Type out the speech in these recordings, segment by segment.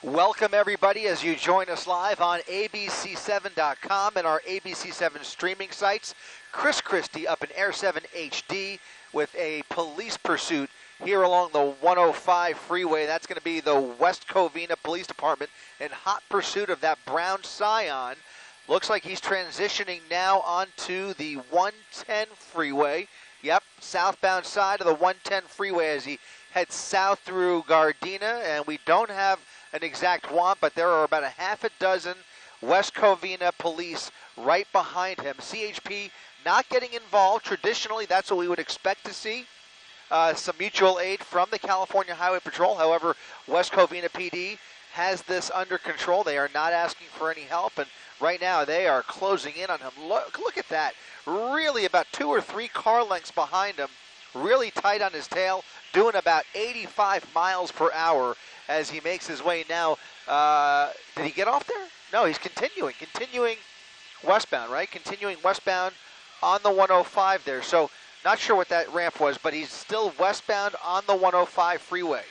Welcome, everybody, as you join us live on abc7.com and our ABC7 streaming sites. Chris Christie up in Air 7 HD with a police pursuit here along the 105 freeway. That's going to be the West Covina Police Department in hot pursuit of that brown Scion. Looks like he's transitioning now onto the 110 freeway. Yep, southbound side of the 110 freeway as he heads south through Gardena, and we don't have an exact want, but there are about a half a dozen West Covina police right behind him. CHP not getting involved. Traditionally, that's what we would expect to see. Some mutual aid from the California Highway Patrol. However, West Covina PD has this under control. They are not asking for any help, and right now they are closing in on him. Look at that. Really about 2 or 3 car lengths behind him. Really tight on his tail, doing about 85 miles per hour as he makes his way now. Did he get off there? No, he's continuing westbound, right? Continuing westbound on the 105 there. So not sure what that ramp was, but he's still westbound on the 105 freeway.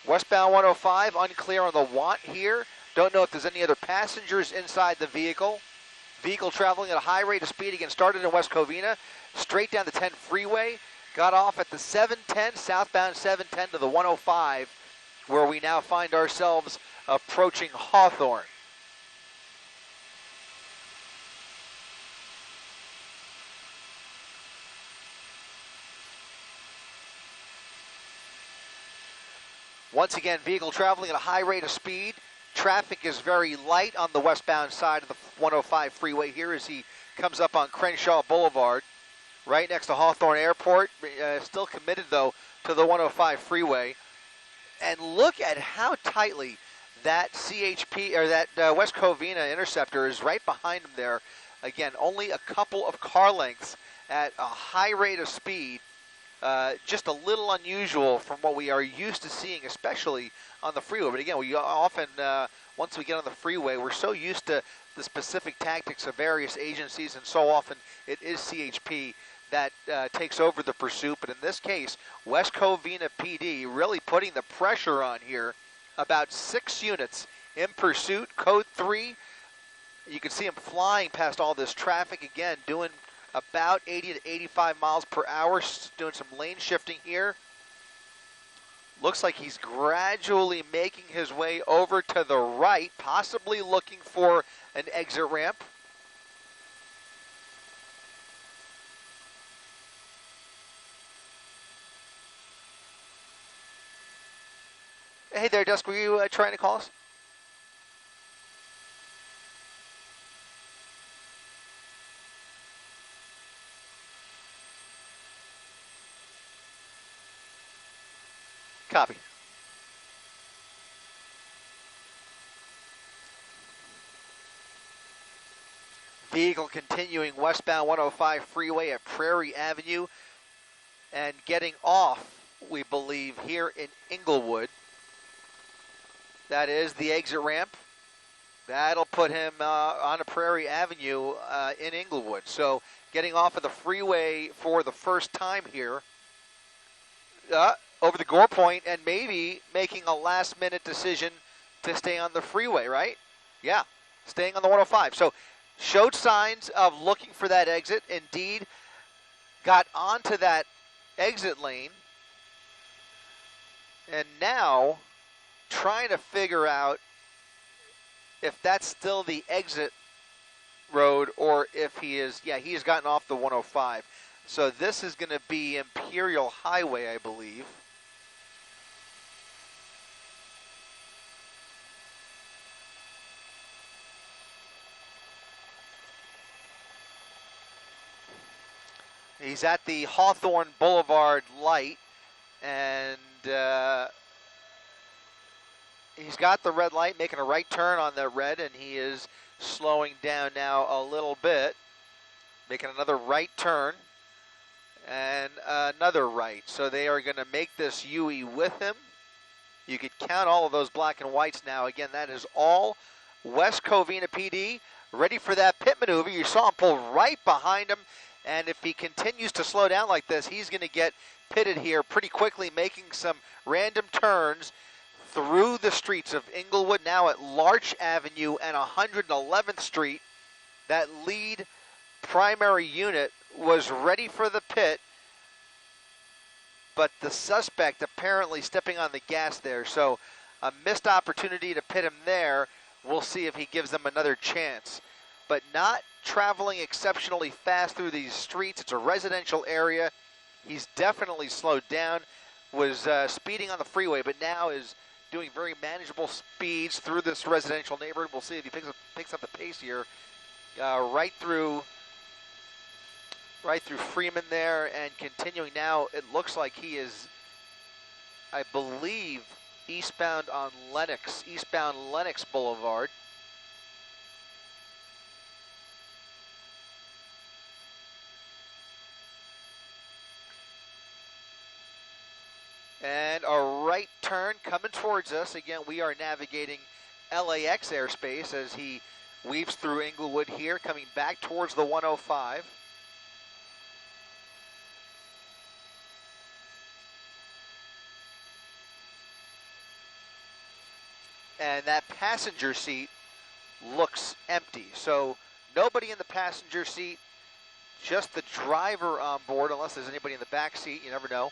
Westbound 105, unclear on the want here. Don't know if there's any other passengers inside the vehicle. Vehicle traveling at a high rate of speed, again, started in West Covina, straight down the 10 freeway, got off at the 710, southbound 710 to the 105, where we now find ourselves approaching Hawthorne. Once again, vehicle traveling at a high rate of speed. Traffic is very light on the westbound side of the 105 freeway here as he comes up on Crenshaw Boulevard, right next to Hawthorne Airport. Still committed, though, to the 105 freeway. And look at how tightly that CHP, or that West Covina Interceptor is right behind him there. Again, only a couple of car lengths at a high rate of speed. Just a little unusual from what we are used to seeing, especially on the freeway. But again, we often, once we get on the freeway, we're so used to the specific tactics of various agencies, and so often it is CHP that takes over the pursuit. But in this case, West Covina PD really putting the pressure on here. About 6 units in pursuit, code 3. You can see him flying past all this traffic, again, doing about 80 to 85 miles per hour, doing some lane shifting here. Looks like he's gradually making his way over to the right, possibly looking for an exit ramp. Hey there, Dusk, were you trying to call us? Copy. Vehicle continuing westbound 105 freeway at Prairie Avenue and getting off, we believe, here in Inglewood. That is the exit ramp. That'll put him on a Prairie Avenue in Inglewood. So getting off of the freeway for the first time here. Over the Gore Point, and maybe making a last-minute decision to stay on the freeway, right? Yeah, staying on the 105. So showed signs of looking for that exit. Indeed, got onto that exit lane. And now trying to figure out if that's still the exit road or if he is, yeah, he has gotten off the 105. So this is going to be Imperial Highway, I believe. He's at the Hawthorne Boulevard light, and he's got the red light, making a right turn on the red, and he is slowing down now a little bit, making another right turn, and another right. So they are going to make this UE with him. You could count all of those black and whites now. Again, that is all West Covina PD, ready for that pit maneuver. You saw him pull right behind him. And if he continues to slow down like this, he's going to get pitted here pretty quickly, making some random turns through the streets of Inglewood, now at Larch Avenue and 111th Street. That lead primary unit was ready for the pit, but the suspect apparently stepping on the gas there. So a missed opportunity to pit him there. We'll see if he gives them another chance. But not traveling exceptionally fast through these streets. It's a residential area. He's definitely slowed down. Was speeding on the freeway, but now is doing very manageable speeds through this residential neighborhood. We'll see if he picks up the pace here. Right through Freeman there, and continuing now. It looks like he is, I believe, eastbound Lenox Boulevard. And a right turn coming towards us. Again, we are navigating LAX airspace as he weaves through Inglewood here, coming back towards the 105. And that passenger seat looks empty. So nobody in the passenger seat, just the driver on board, unless there's anybody in the back seat, you never know.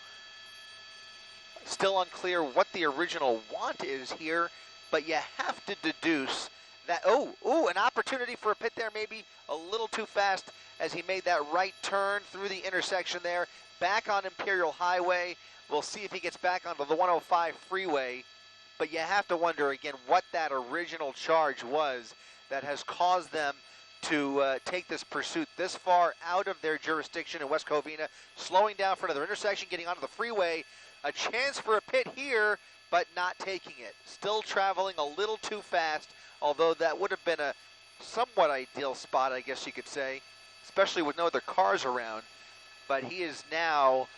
Still unclear what the original want is here, but you have to deduce that, an opportunity for a pit there, maybe a little too fast as he made that right turn through the intersection there, back on Imperial Highway. We'll see if he gets back onto the 105 freeway, but you have to wonder again what that original charge was that has caused them to take this pursuit this far out of their jurisdiction in West Covina, slowing down for another intersection, getting onto the freeway. A chance for a pit here, but not taking it. Still traveling a little too fast, although that would have been a somewhat ideal spot, I guess you could say, especially with no other cars around. But he is now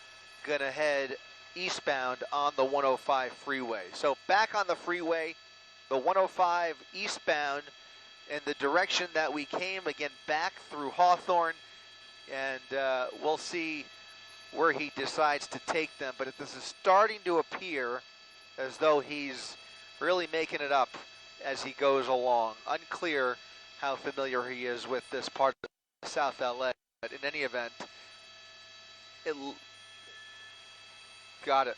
going to head eastbound on the 105 freeway. So back on the freeway, the 105 eastbound in the direction that we came, again, back through Hawthorne, and we'll see where he decides to take them. But this is starting to appear as though he's really making it up as he goes along. Unclear how familiar he is with this part of South LA, but in any event, got it.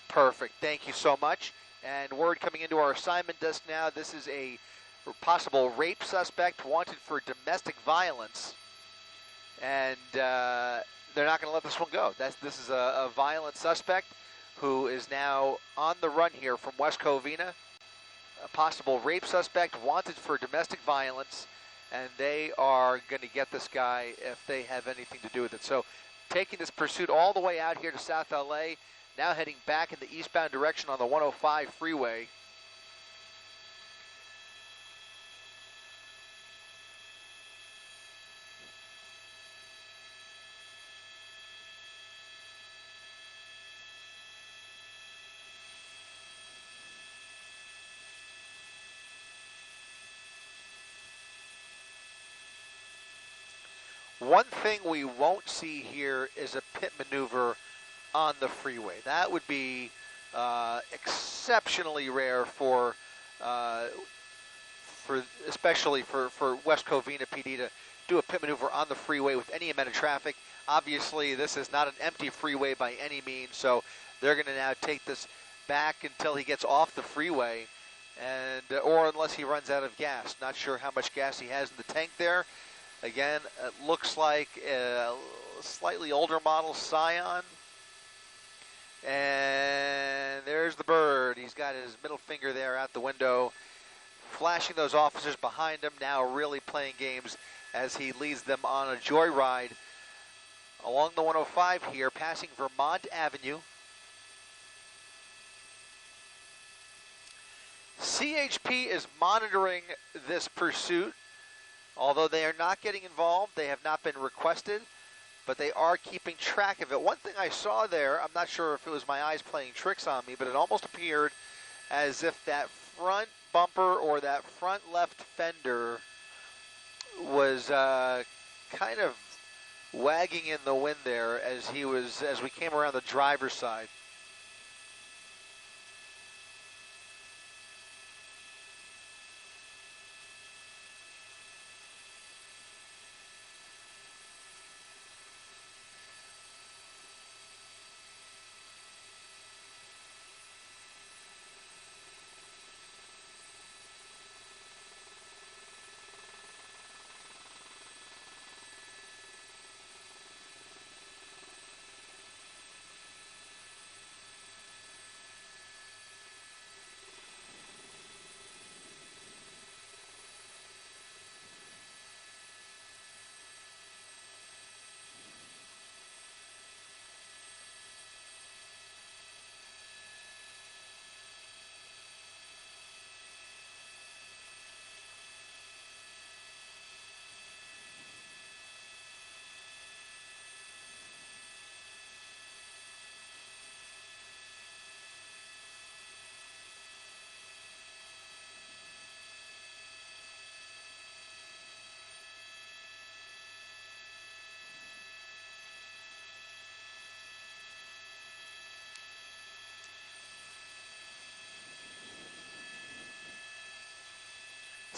Perfect. Thank you so much. And word coming into our assignment desk now, this is a possible rape suspect wanted for domestic violence. And they're not going to let this one go. This is a violent suspect who is now on the run here from West Covina. A possible rape suspect wanted for domestic violence, and they are going to get this guy if they have anything to do with it. So taking this pursuit all the way out here to South LA, now heading back in the eastbound direction on the 105 freeway. One thing we won't see here is a pit maneuver on the freeway. That would be exceptionally rare for especially for West Covina PD to do a pit maneuver on the freeway with any amount of traffic. Obviously, this is not an empty freeway by any means, so they're going to now take this back until he gets off the freeway, and or unless he runs out of gas. Not sure how much gas he has in the tank there. Again, it looks like a slightly older model Scion. And there's the bird. He's got his middle finger there out the window, flashing those officers behind him, now really playing games as he leads them on a joyride along the 105 here, passing Vermont Avenue. CHP is monitoring this pursuit. Although they are not getting involved, they have not been requested, but they are keeping track of it. One thing I saw there, I'm not sure if it was my eyes playing tricks on me, but it almost appeared as if that front bumper or that front left fender was kind of wagging in the wind there as we came around the driver's side.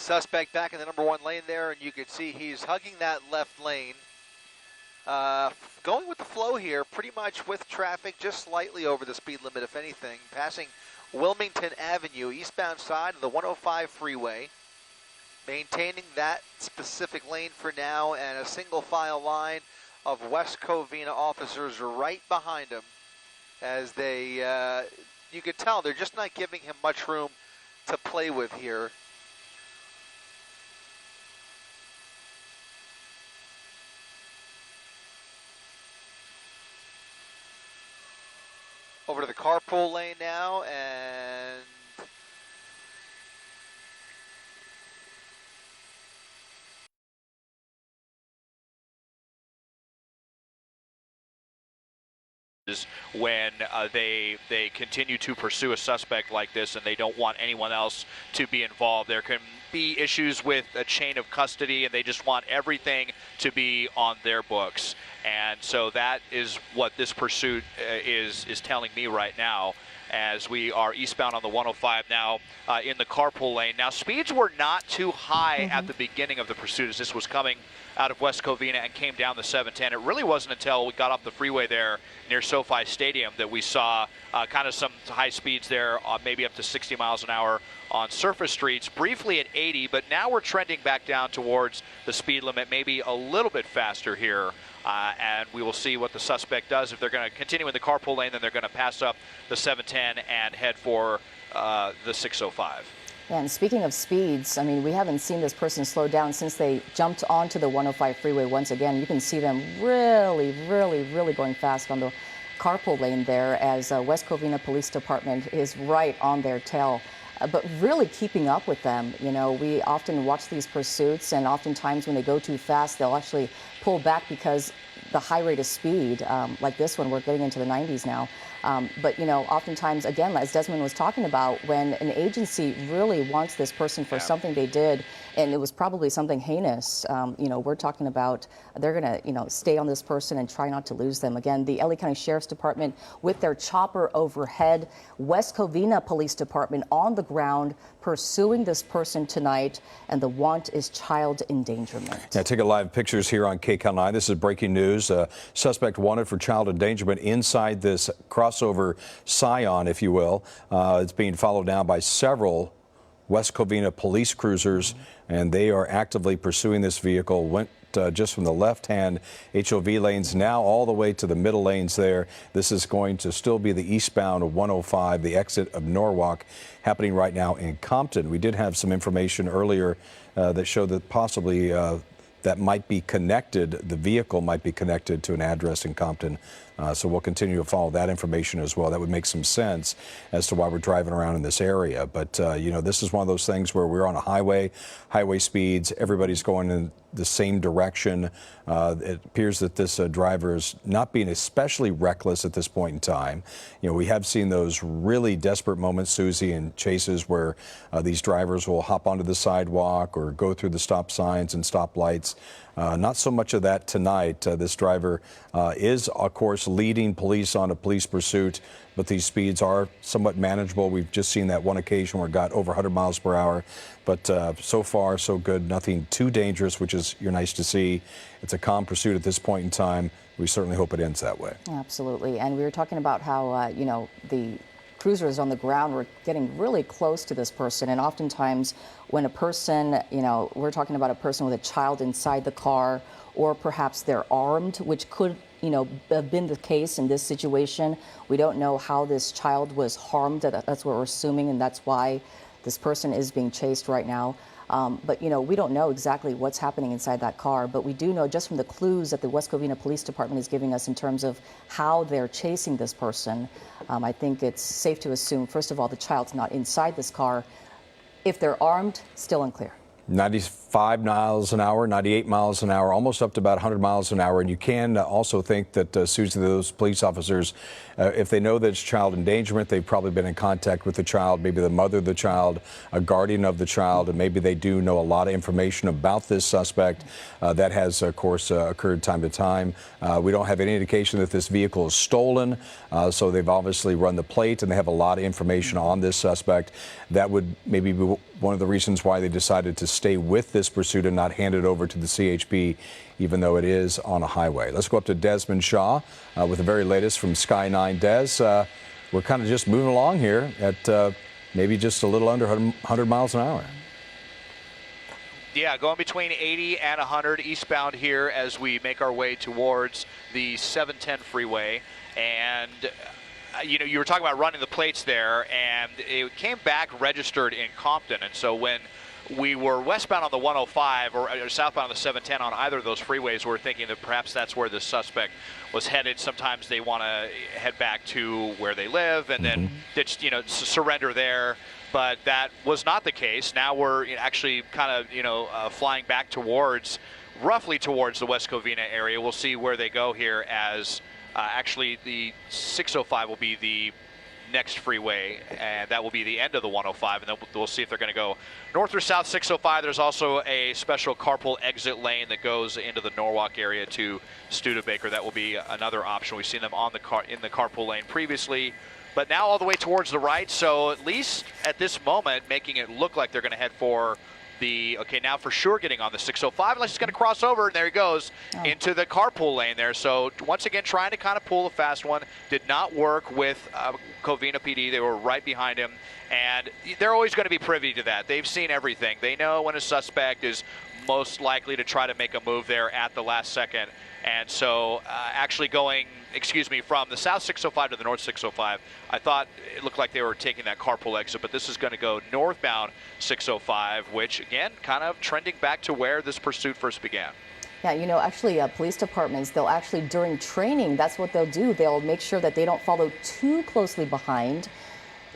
Suspect back in the number 1 lane there, and you can see he's hugging that left lane. Going with the flow here, pretty much with traffic just slightly over the speed limit, if anything, passing Wilmington Avenue, eastbound side of the 105 freeway, maintaining that specific lane for now, and a single file line of West Covina officers right behind him as they, you could tell they're just not giving him much room to play with here. Over to the carpool lane now, and when they continue to pursue a suspect like this and they don't want anyone else to be involved. There can be issues with a chain of custody, and they just want everything to be on their books. And so that is what this pursuit is telling me right now, as we are eastbound on the 105 now in the carpool lane. Now, speeds were not too high at the beginning of the pursuit as this was coming out of West Covina and came down the 710. It really wasn't until we got off the freeway there near SoFi Stadium that we saw kind of some high speeds there, maybe up to 60 miles an hour on surface streets, briefly at 80, but now we're trending back down towards the speed limit, maybe a little bit faster here. And we will see what the suspect does. If they're going to continue in the carpool lane, then they're going to pass up the 710 and head for the 605. Yeah, and speaking of speeds, I mean, we haven't seen this person slow down since they jumped onto the 105 freeway once again. You can see them really going fast on the carpool lane there, as West Covina Police Department is right on their tail. But really keeping up with them. You know, we often watch these pursuits, and oftentimes when they go too fast, they'll actually pull back because the high rate of speed, like this one, we're getting into the 90s now. But, you know, oftentimes, again, as Desmond was talking about, when an agency really wants this person for something they did, and it was probably something heinous, you know, we're talking about they're going to, you know, stay on this person and try not to lose them. Again, the LA County Sheriff's Department with their chopper overhead, West Covina Police Department on the ground pursuing this person tonight, and the want is child endangerment. Yeah, take a live pictures here on KCAL 9. This is breaking news. Suspect wanted for child endangerment inside this crossover Scion, if you will. It's being followed now by several West Covina police cruisers, and they are actively pursuing this vehicle. Went just from the left-hand HOV lanes now all the way to the middle lanes there. This is going to still be the eastbound of 105, the exit of Norwalk, happening right now in Compton. We did have some information earlier that showed that possibly that might be connected, the vehicle might be connected to an address in Compton. So we'll continue to follow that information as well. That would make some sense as to why we're driving around in this area. But, you know, this is one of those things where we're on a highway speeds, everybody's going in the same direction. It appears that this driver is not being especially reckless at this point in time. You know, we have seen those really desperate moments, Susie, in chases where these drivers will hop onto the sidewalk or go through the stop signs and stop lights. Not so much of that tonight. This driver is, of course, leading police on a police pursuit, but these speeds are somewhat manageable. We've just seen that one occasion where it got over 100 miles per hour. But so far, so good. Nothing too dangerous, which is nice to see. It's a calm pursuit at this point in time. We certainly hope it ends that way. Absolutely. And we were talking about how, you know, the cruisers on the ground were getting really close to this person. And oftentimes when a person, you know, we're talking about a person with a child inside the car, or perhaps they're armed, which could, you know, have been the case in this situation. We don't know how this child was harmed. That's what we're assuming, and that's why this person is being chased right now. But, you know, we don't know exactly what's happening inside that car, but we do know just from the clues that the West Covina Police Department is giving us in terms of how they're chasing this person. I think it's safe to assume, first of all, the child's not inside this car. If they're armed, still unclear. 94 95 miles an hour, 98 miles an hour, almost up to about 100 miles an hour. And you can also think that, Susan, those police officers, if they know that it's child endangerment, they've probably been in contact with the child, maybe the mother of the child, a guardian of the child, and maybe they do know a lot of information about this suspect. That has, of course, occurred time to time. We don't have any indication that this vehicle is stolen, so they've obviously run the plate and they have a lot of information on this suspect. That would maybe be one of the reasons why they decided to stay with this pursuit and not hand it over to the CHP, even though it is on a highway. Let's go up to Desmond Shaw with the very latest from Sky 9. Des, we're kind of just moving along here at maybe just a little under 100 miles an hour. Yeah, going between 80 and 100 eastbound here as we make our way towards the 710 freeway. And you know, you were talking about running the plates there, and it came back registered in Compton. And so when we were westbound on the 105 or southbound on the 710 on either of those freeways, we're thinking that perhaps that's where the suspect was headed. Sometimes they want to head back to where they live and then just, you know, surrender there. But that was not the case. Now we're actually kind of, flying back towards, roughly towards the West Covina area. We'll see where they go here as actually the 605 will be the next freeway, and that will be the end of the 105, and then we'll see if they're going to go north or south 605. There's also a special carpool exit lane that goes into the Norwalk area to Studebaker. That will be another option. We've seen them on in the carpool lane previously, but now all the way towards the right. So at least at this moment, making it look like they're going to head for the, okay, now for sure getting on the 605, unless he's going to cross over, and there he goes into the carpool lane there. So once again, trying to kind of pull a fast one. Did not work with Covina PD. They were right behind him, and they're always going to be privy to that. They've seen everything. They know when a suspect is most likely to try to make a move there at the last second. And so actually going, from the south 605 to the north 605, I thought it looked like they were taking that carpool exit, but this is going to go northbound 605, which again, kind of trending back to where this pursuit first began. Yeah, you know, actually, police departments, they'll actually, during training, that's what they'll do. They'll make sure that they don't follow too closely behind,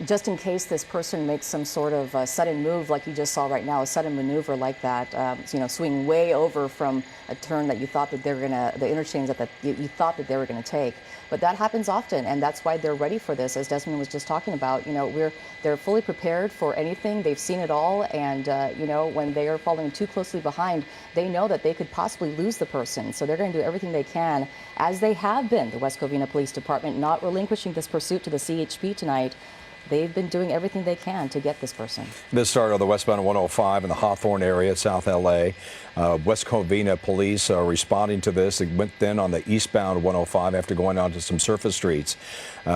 just in case this person makes some sort of sudden move like you just saw right now, a sudden maneuver like that, swing way over from a turn that you thought that they're going to, the interchange that you thought that they were going to take. But that happens often, and that's why they're ready for this. As Desmond was just talking about, they're fully prepared for anything. They've seen it all, and when they are following too closely behind, they know that they could possibly lose the person. So they're going to do everything they can, as they have been, the West Covina Police Department, not relinquishing this pursuit to the CHP tonight. They've been doing everything they can to get this person. This started on the westbound 105 in the Hawthorne area, South LA. West Covina police are responding to this. They went then on the eastbound 105 after going onto some surface streets.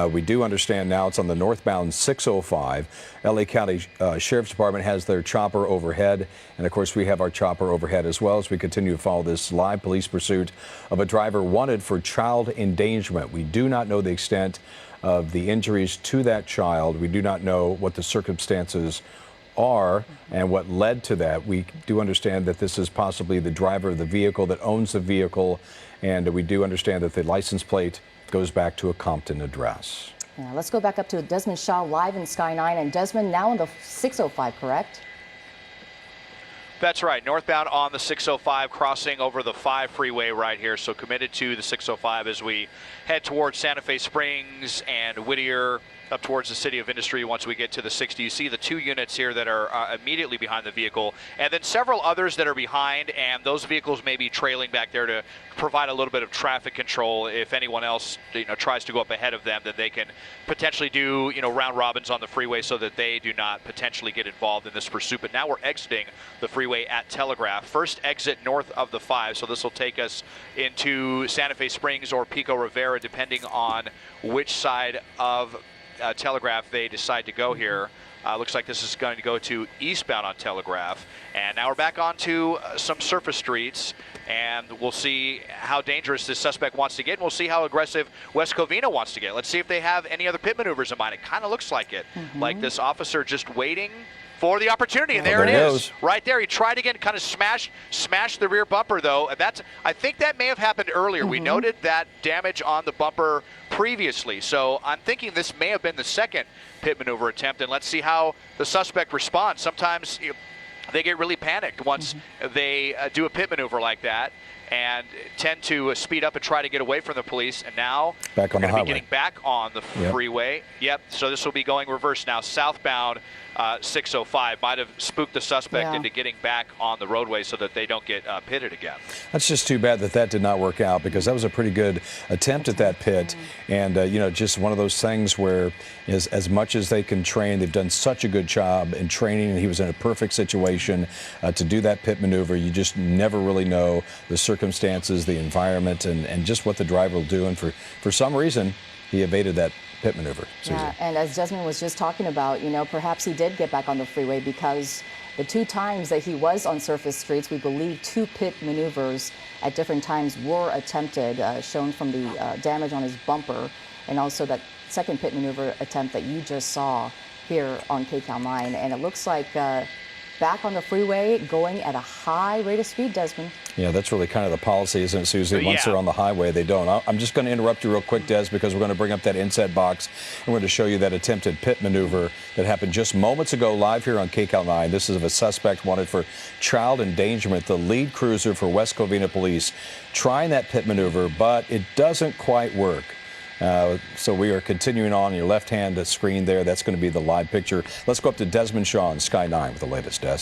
We do understand now it's on the northbound 605. LA County Sheriff's Department has their chopper overhead. And of course, we have our chopper overhead as well as we continue to follow this live police pursuit of a driver wanted for child endangerment. We do not know the extent of the injuries to that child. We do not know what the circumstances are and what led to that. We do understand that this is possibly the driver of the vehicle that owns the vehicle, and we do understand that the license plate goes back to a Compton address. Yeah, let's go back up to Desmond Shaw live in Sky 9. And Desmond, now in the 605, correct? That's right, northbound on the 605, crossing over the 5 freeway right here. So committed to the 605 as we head towards Santa Fe Springs and Whittier, up towards the City of Industry. Once we get to the 60, you see the 2 units here that are immediately behind the vehicle, and then several others that are behind, and those vehicles may be trailing back there to provide a little bit of traffic control. If anyone else tries to go up ahead of them, then they can potentially do round robins on the freeway so that they do not potentially get involved in this pursuit. But now we're exiting the freeway at Telegraph. First exit north of the 5, so this will take us into Santa Fe Springs or Pico Rivera, depending on which side of Telegraph they decide to go here. Looks like this is going to go to eastbound on Telegraph. And now we're back onto some surface streets, and we'll see how dangerous this suspect wants to get, and we'll see how aggressive West Covina wants to get. Let's see if they have any other pit maneuvers in mind. It kind of looks like it, like this officer just waiting for the opportunity, and there it is, right there. He tried again, kind of smashed the rear bumper, though. And I think that may have happened earlier. We noted that damage on the bumper previously, so I'm thinking this may have been the second pit maneuver attempt, and let's see how the suspect responds. Sometimes they get really panicked once they do a pit maneuver like that, and tend to speed up and try to get away from the police. And now back on the highway. Be getting back on the freeway. Yep. So this will be going reverse now, southbound 605. Might have spooked the suspect into getting back on the roadway so that they don't get pitted again. That's just too bad that did not work out, because that was a pretty good attempt at that pit. And, just one of those things where as much as they can train, they've done such a good job in training, and he was in a perfect situation to do that pit maneuver. You just never really know the circumstances, the environment, and just what the driver will do. And for some reason, he evaded that pit maneuver. Susie. Yeah, and as Desmond was just talking about, perhaps he did get back on the freeway, because the 2 times that he was on surface streets, we believe 2 pit maneuvers at different times were attempted, shown from the damage on his bumper, and also that second pit maneuver attempt that you just saw here on KCAL 9. And it looks like back on the freeway, going at a high rate of speed, Desmond. Yeah, that's really kind of the policy, isn't it, Susie? Once they're on the highway, they don't. I'm just going to interrupt you real quick, Des, because we're going to bring up that inset box, and we're going to show you that attempted pit maneuver that happened just moments ago live here on KCAL 9. This is of a suspect wanted for child endangerment, the lead cruiser for West Covina Police, trying that pit maneuver, but it doesn't quite work. So we are continuing on your left-hand screen there. That's going to be the live picture. Let's go up to Desmond Shaw on Sky 9 with the latest, Des.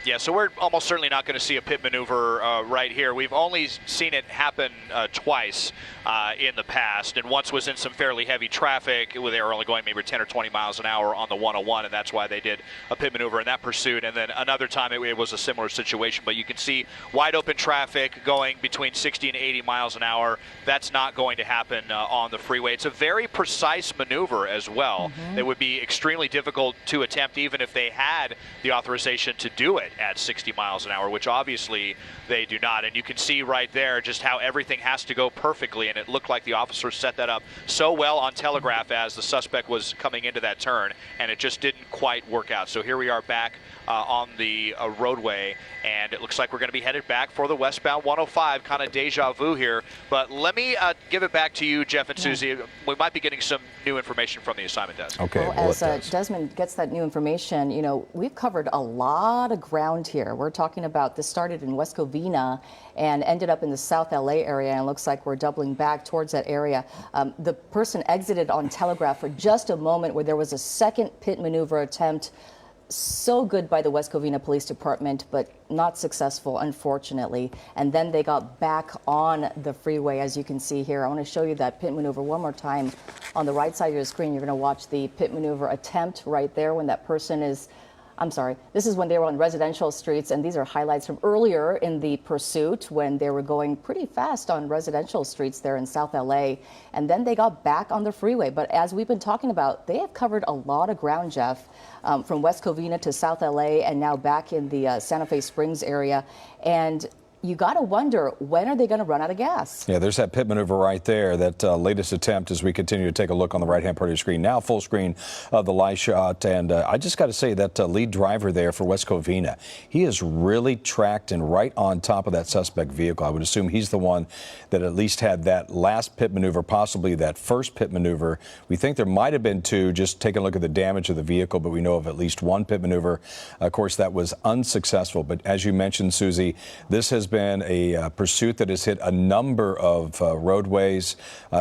Yeah, so we're almost certainly not going to see a pit maneuver right here. We've only seen it happen twice in the past, and once was in some fairly heavy traffic. They were only going maybe 10 or 20 miles an hour on the 101, and that's why they did a pit maneuver in that pursuit. And then another time it was a similar situation, but you can see wide open traffic going between 60 and 80 miles an hour. That's not going to happen on the freeway. It's a very precise maneuver as well. That would be extremely difficult to attempt even if they had the authorization to do it at 60 miles an hour, which obviously they do not. And you can see right there just how everything has to go perfectly, and it looked like the officers set that up so well on telegraph as the suspect was coming into that turn, and it just didn't quite work out. So here we are back on the roadway, and it looks like we're going to be headed back for the westbound 105, kind of deja vu here. But let me give it back to you, Jeff and Susie. We might be getting some new information from the assignment desk. Okay. Well, as Desmond gets that new information, we've covered a lot of ground here. We're talking about this started in West Covina and ended up in the South LA area, and it looks like we're doubling back towards that area. The person exited on telegraph for just a moment where there was a second pit maneuver attempt. So good by the West Covina Police Department, but not successful, unfortunately. And then they got back on the freeway, as you can see here. I want to show you that pit maneuver one more time. On the right side of your screen, you're going to watch the pit maneuver attempt right there when that person is, I'm sorry, this is when they were on residential streets, and these are highlights from earlier in the pursuit when they were going pretty fast on residential streets there in South LA. And then they got back on the freeway. But as we've been talking about, they have covered a lot of ground, Jeff, from West Covina to South LA and now back in the Santa Fe Springs area. And you got to wonder, when are they going to run out of gas? Yeah, there's that pit maneuver right there, that latest attempt as we continue to take a look on the right-hand part of your screen. Now full screen of the live shot, and I just got to say that lead driver there for West Covina, he is really tracked and right on top of that suspect vehicle. I would assume he's the one that at least had that last pit maneuver, possibly that first pit maneuver. We think there might have been 2, just taking a look at the damage of the vehicle, but we know of at least 1 pit maneuver. Of course, that was unsuccessful, but as you mentioned, Susie, this has been a pursuit that has hit a number of roadways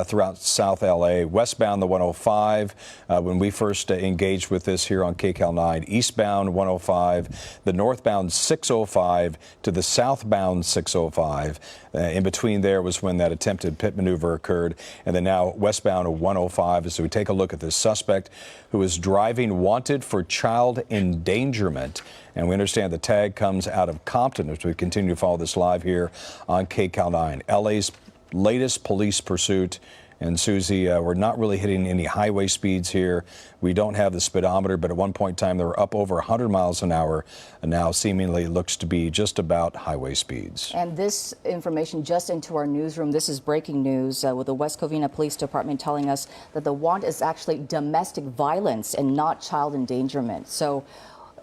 throughout South LA. Westbound the 105, when we first engaged with this here on KCAL 9, eastbound 105, the northbound 605 to the southbound 605. In between there was when that attempted pit maneuver occurred, and then now westbound 105 as we take a look at this suspect who is driving wanted for child endangerment. And we understand the tag comes out of Compton as we continue to follow this live here on KCAL 9. LA's latest police pursuit. And Susie, we're not really hitting any highway speeds here. We don't have the speedometer, but at one point in time they were up over 100 miles an hour, and now seemingly looks to be just about highway speeds. And this information just into our newsroom. This is breaking news with the West Covina Police Department telling us that the want is actually domestic violence and not child endangerment. So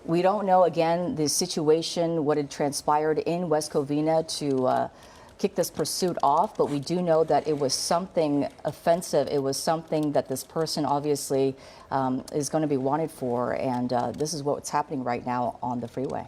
we don't know, again, the situation, what had transpired in West Covina kick this pursuit off, but we do know that it was something offensive. It was something that this person obviously is going to be wanted for, and this is what's happening right now on the freeway.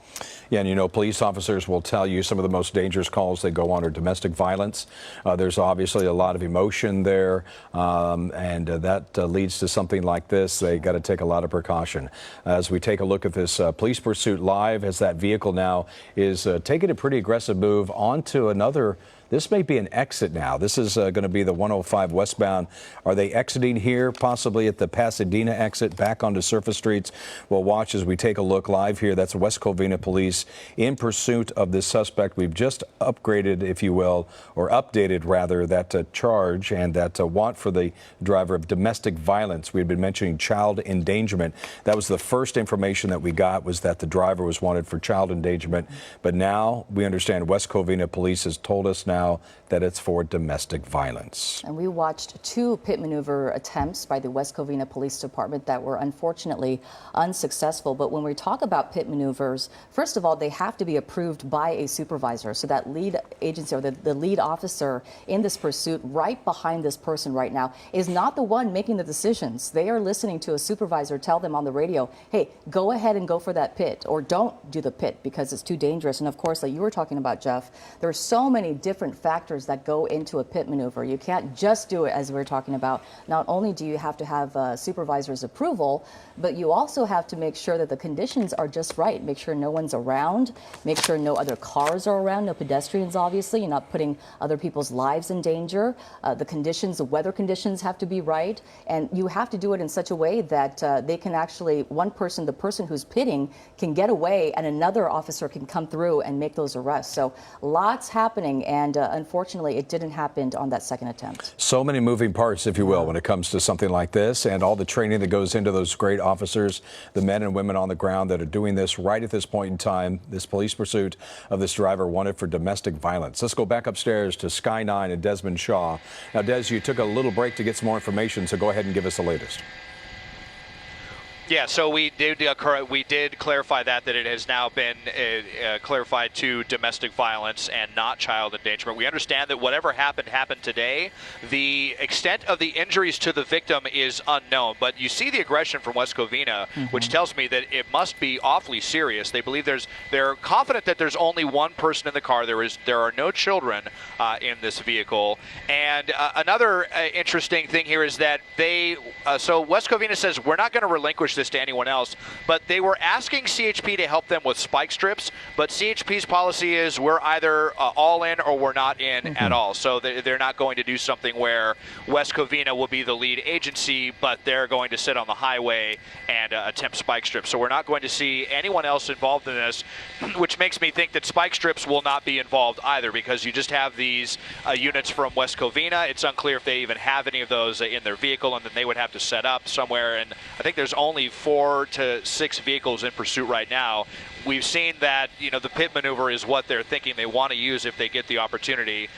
Yeah, and you know, police officers will tell you some of the most dangerous calls they go on are domestic violence. There's obviously a lot of emotion there, and that leads to something like this. They got to take a lot of precaution. As we take a look at this police pursuit live, as that vehicle now is taking a pretty aggressive move onto another. This may be an exit now. This is going to be the 105 westbound. Are they exiting here, possibly at the Pasadena exit, back onto surface streets? We'll watch as we take a look live here. That's West Covina Police in pursuit of this suspect. We've just upgraded, if you will, or updated rather, that charge and that want for the driver of domestic violence. We had been mentioning child endangerment. That was the first information that we got, was that the driver was wanted for child endangerment. But now we understand West Covina Police has told us now that it's for domestic violence. And we watched 2 pit maneuver attempts by the West Covina Police Department that were unfortunately unsuccessful. But when we talk about pit maneuvers, first of all, they have to be approved by a supervisor. So that lead agency, or the lead officer in this pursuit right behind this person right now, is not the one making the decisions. They are listening to a supervisor tell them on the radio, hey, go ahead and go for that pit, or don't do the pit because it's too dangerous. And of course, like you were talking about, Jeff, there are so many different factors that go into a pit maneuver. You can't just do it, as we're talking about. Not only do you have to have supervisor's approval, but you also have to make sure that the conditions are just right. Make sure no one's around. Make sure no other cars are around, no pedestrians, obviously. You're not putting other people's lives in danger. The conditions, the weather conditions have to be right. And you have to do it in such a way that they can actually, one person, the person who's pitting, can get away and another officer can come through and make those arrests. So lots happening, and unfortunately, it didn't happen on that second attempt. So many moving parts, if you will, when it comes to something like this, and all the training that goes into those great officers, the men and women on the ground that are doing this right at this point in time, this police pursuit of this driver wanted for domestic violence. Let's go back upstairs to Sky 9 and Desmond Shaw. Now, Des, you took a little break to get some more information, so go ahead and give us the latest. Yeah, so we did clarify that it has now been clarified to domestic violence and not child endangerment. We understand that whatever happened today. The extent of the injuries to the victim is unknown, but you see the aggression from West Covina, which tells me that it must be awfully serious. They believe they're confident that there's only one person in the car. There are no children in this vehicle. And another interesting thing here is that so West Covina says we're not going to relinquish this to anyone else, but they were asking CHP to help them with spike strips, but CHP's policy is we're either all in or we're not in at all. So they're not going to do something where West Covina will be the lead agency, but they're going to sit on the highway and attempt spike strips. So we're not going to see anyone else involved in this, which makes me think that spike strips will not be involved either, because you just have these units from West Covina. It's unclear if they even have any of those in their vehicle, and then they would have to set up somewhere. And I think there's only 4 to 6 vehicles in pursuit right now. We've seen that, the pit maneuver is what they're thinking they want to use if they get the opportunity.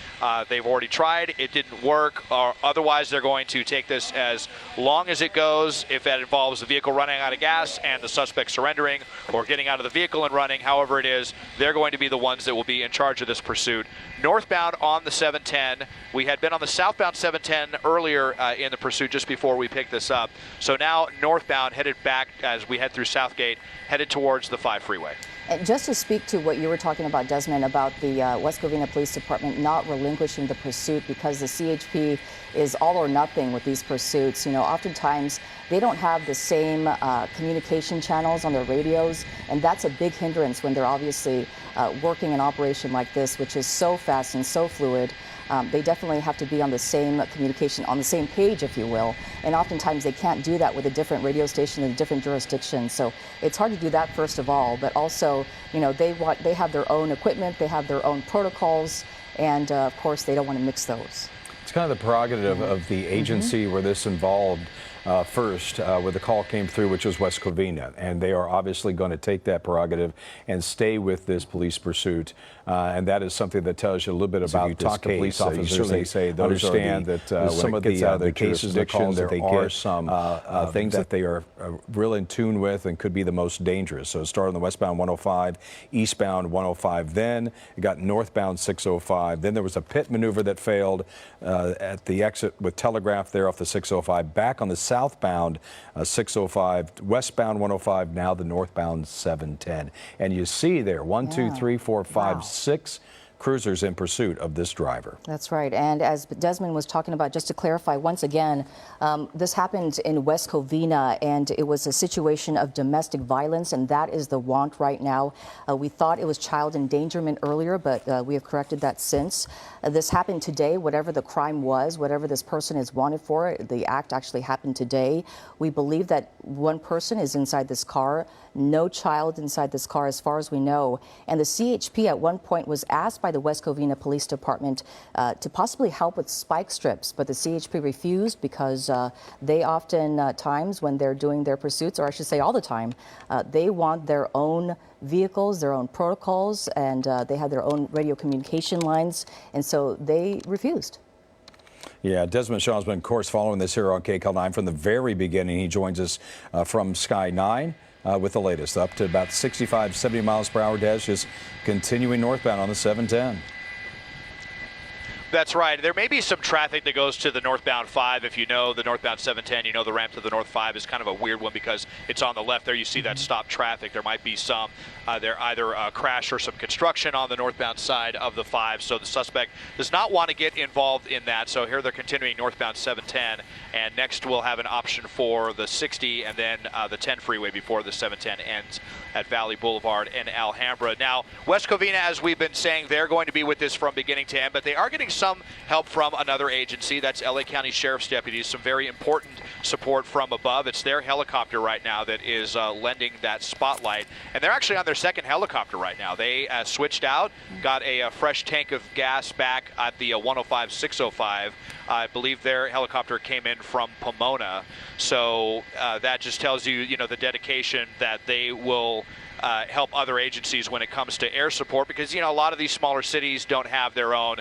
They've already tried. It didn't work. Otherwise, they're going to take this as long as it goes. If that involves the vehicle running out of gas and the suspect surrendering or getting out of the vehicle and running, however it is, they're going to be the ones that will be in charge of this pursuit. Northbound on the 710. We had been on the southbound 710 earlier in the pursuit just before we picked this up. So now northbound, headed back as we head through Southgate, headed towards the 5 freeway. And just to speak to what you were talking about, Desmond, about the West Covina Police Department not relinquishing the pursuit because the CHP is all or nothing with these pursuits. Oftentimes they don't have the same communication channels on their radios, and that's a big hindrance when they're obviously working an operation like this, which is so fast and so fluid. They definitely have to be on the same communication, on the same page, if you will. And oftentimes they can't do that with a different radio station in a different jurisdiction. So it's hard to do that, first of all. But also, they have their own equipment, they have their own protocols, and of course, they don't want to mix those. It's kind of the prerogative of the agency where this involved first, where the call came through, which was West Covina. And they are obviously going to take that prerogative and stay with this police pursuit. And that is something that tells you a little bit about this case. Police officers, they say those understand that some of the cases, the calls that they get, some things that they are real in tune with and could be the most dangerous. So it started on the westbound 105, eastbound 105. Then it got northbound 605. Then there was a pit maneuver that failed at the exit with Telegraph there off the 605. Back on the southbound 605, westbound 105, now the northbound 710. And you see there 1, 2, 3, 4, 5, 6 cruisers in pursuit of this driver. That's right. And as Desmond was talking about, just to clarify once again, this happened in West Covina, and it was a situation of domestic violence, and that is the want right now. We thought it was child endangerment earlier, but we have corrected that since. This happened today. Whatever the crime was, whatever this person is wanted for, the act actually happened today. We believe that one person is inside this car. No child inside this car as far as we know. And the CHP at one point was asked by the West Covina Police Department to possibly help with spike strips, but the CHP refused because they often times when they're doing their pursuits, or I should say all the time, they want their own vehicles, their own protocols, and they have their own radio communication lines, and so they refused. Yeah, Desmond Shaw's been, of course, following this here on KCAL 9 from the very beginning. He joins us from Sky 9. With the latest, up to about 65, 70 miles per hour. Des, just continuing northbound on the 710. That's right. There may be some traffic that goes to the northbound 5. If you know the northbound 710, you know the ramp to the north 5 is kind of a weird one because it's on the left there. You see that stop traffic. There might be some, either a crash or some construction on the northbound side of the 5. So the suspect does not want to get involved in that. So here they're continuing northbound 710. And next we'll have an option for the 60 and then the 10 freeway before the 710 ends at Valley Boulevard and Alhambra. Now, West Covina, as we've been saying, they're going to be with this from beginning to end, but they are getting some help from another agency. That's LA County Sheriff's deputies, some very important support from above. It's their helicopter right now that is lending that spotlight, and they're actually on their second helicopter right now. They switched out, got a fresh tank of gas back at the 105-605. I believe their helicopter came in from Pomona, so that just tells you, the dedication that they will help other agencies when it comes to air support, because a lot of these smaller cities don't have their own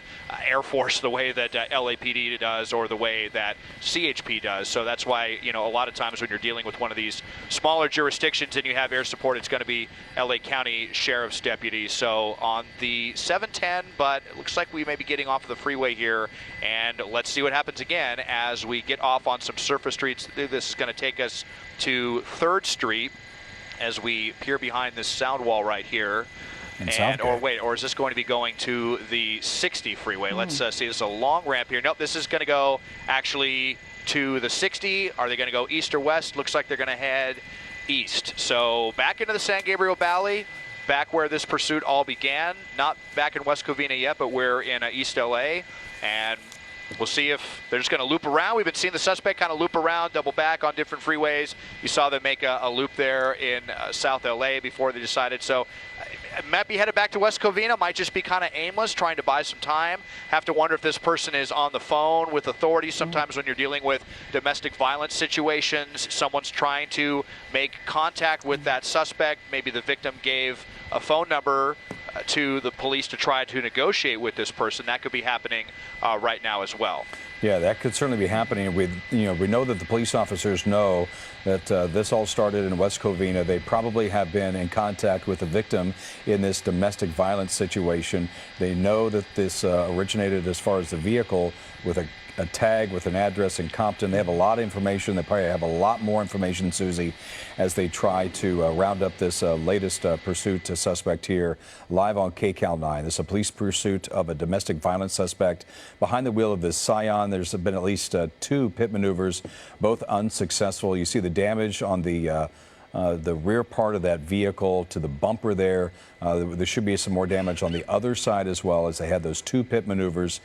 air force the way that LAPD does or the way that CHP does. So that's why a lot of times when you're dealing with one of these smaller jurisdictions and you have air support, it's going to be LA County Sheriff's deputies. So on the 710, but it looks like we may be getting off of the freeway here, and let's see what happens again as we get off on some surface streets. This is going to take us to 3rd Street as we peer behind this sound wall right here. Or is this going to be going to the 60 freeway? Let's see, this is a long ramp here. Nope, this is going to go actually to the 60. Are they going to go east or west? Looks like they're going to head east. So back into the San Gabriel Valley, back where this pursuit all began. Not back in West Covina yet, but we're in East LA. And we'll see if they're just going to loop around. We've been seeing the suspect kind of loop around, double back on different freeways. You saw them make a loop there in South LA before they decided. So might be headed back to West Covina, might just be kind of aimless, trying to buy some time. Have to wonder if this person is on the phone with authorities. Sometimes when you're dealing with domestic violence situations, someone's trying to make contact with that suspect. Maybe the victim gave a phone number to the police to try to negotiate with this person. That could be happening right now as well. Yeah, that could certainly be happening. We know that the police officers know that this all started in West Covina. They probably have been in contact with the victim in this domestic violence situation. They know that this originated as far as the vehicle with a tag with an address in Compton. They have a lot of information. They probably have a lot more information, Susie, as they try to round up this latest pursuit to suspect here live on KCAL 9. This is a police pursuit of a domestic violence suspect behind the wheel of this Scion. There's been at least 2 pit maneuvers, both unsuccessful. You see the damage on the rear part of that vehicle to the bumper there. There should be some more damage on the other side as well, as they had those 2 pit maneuvers.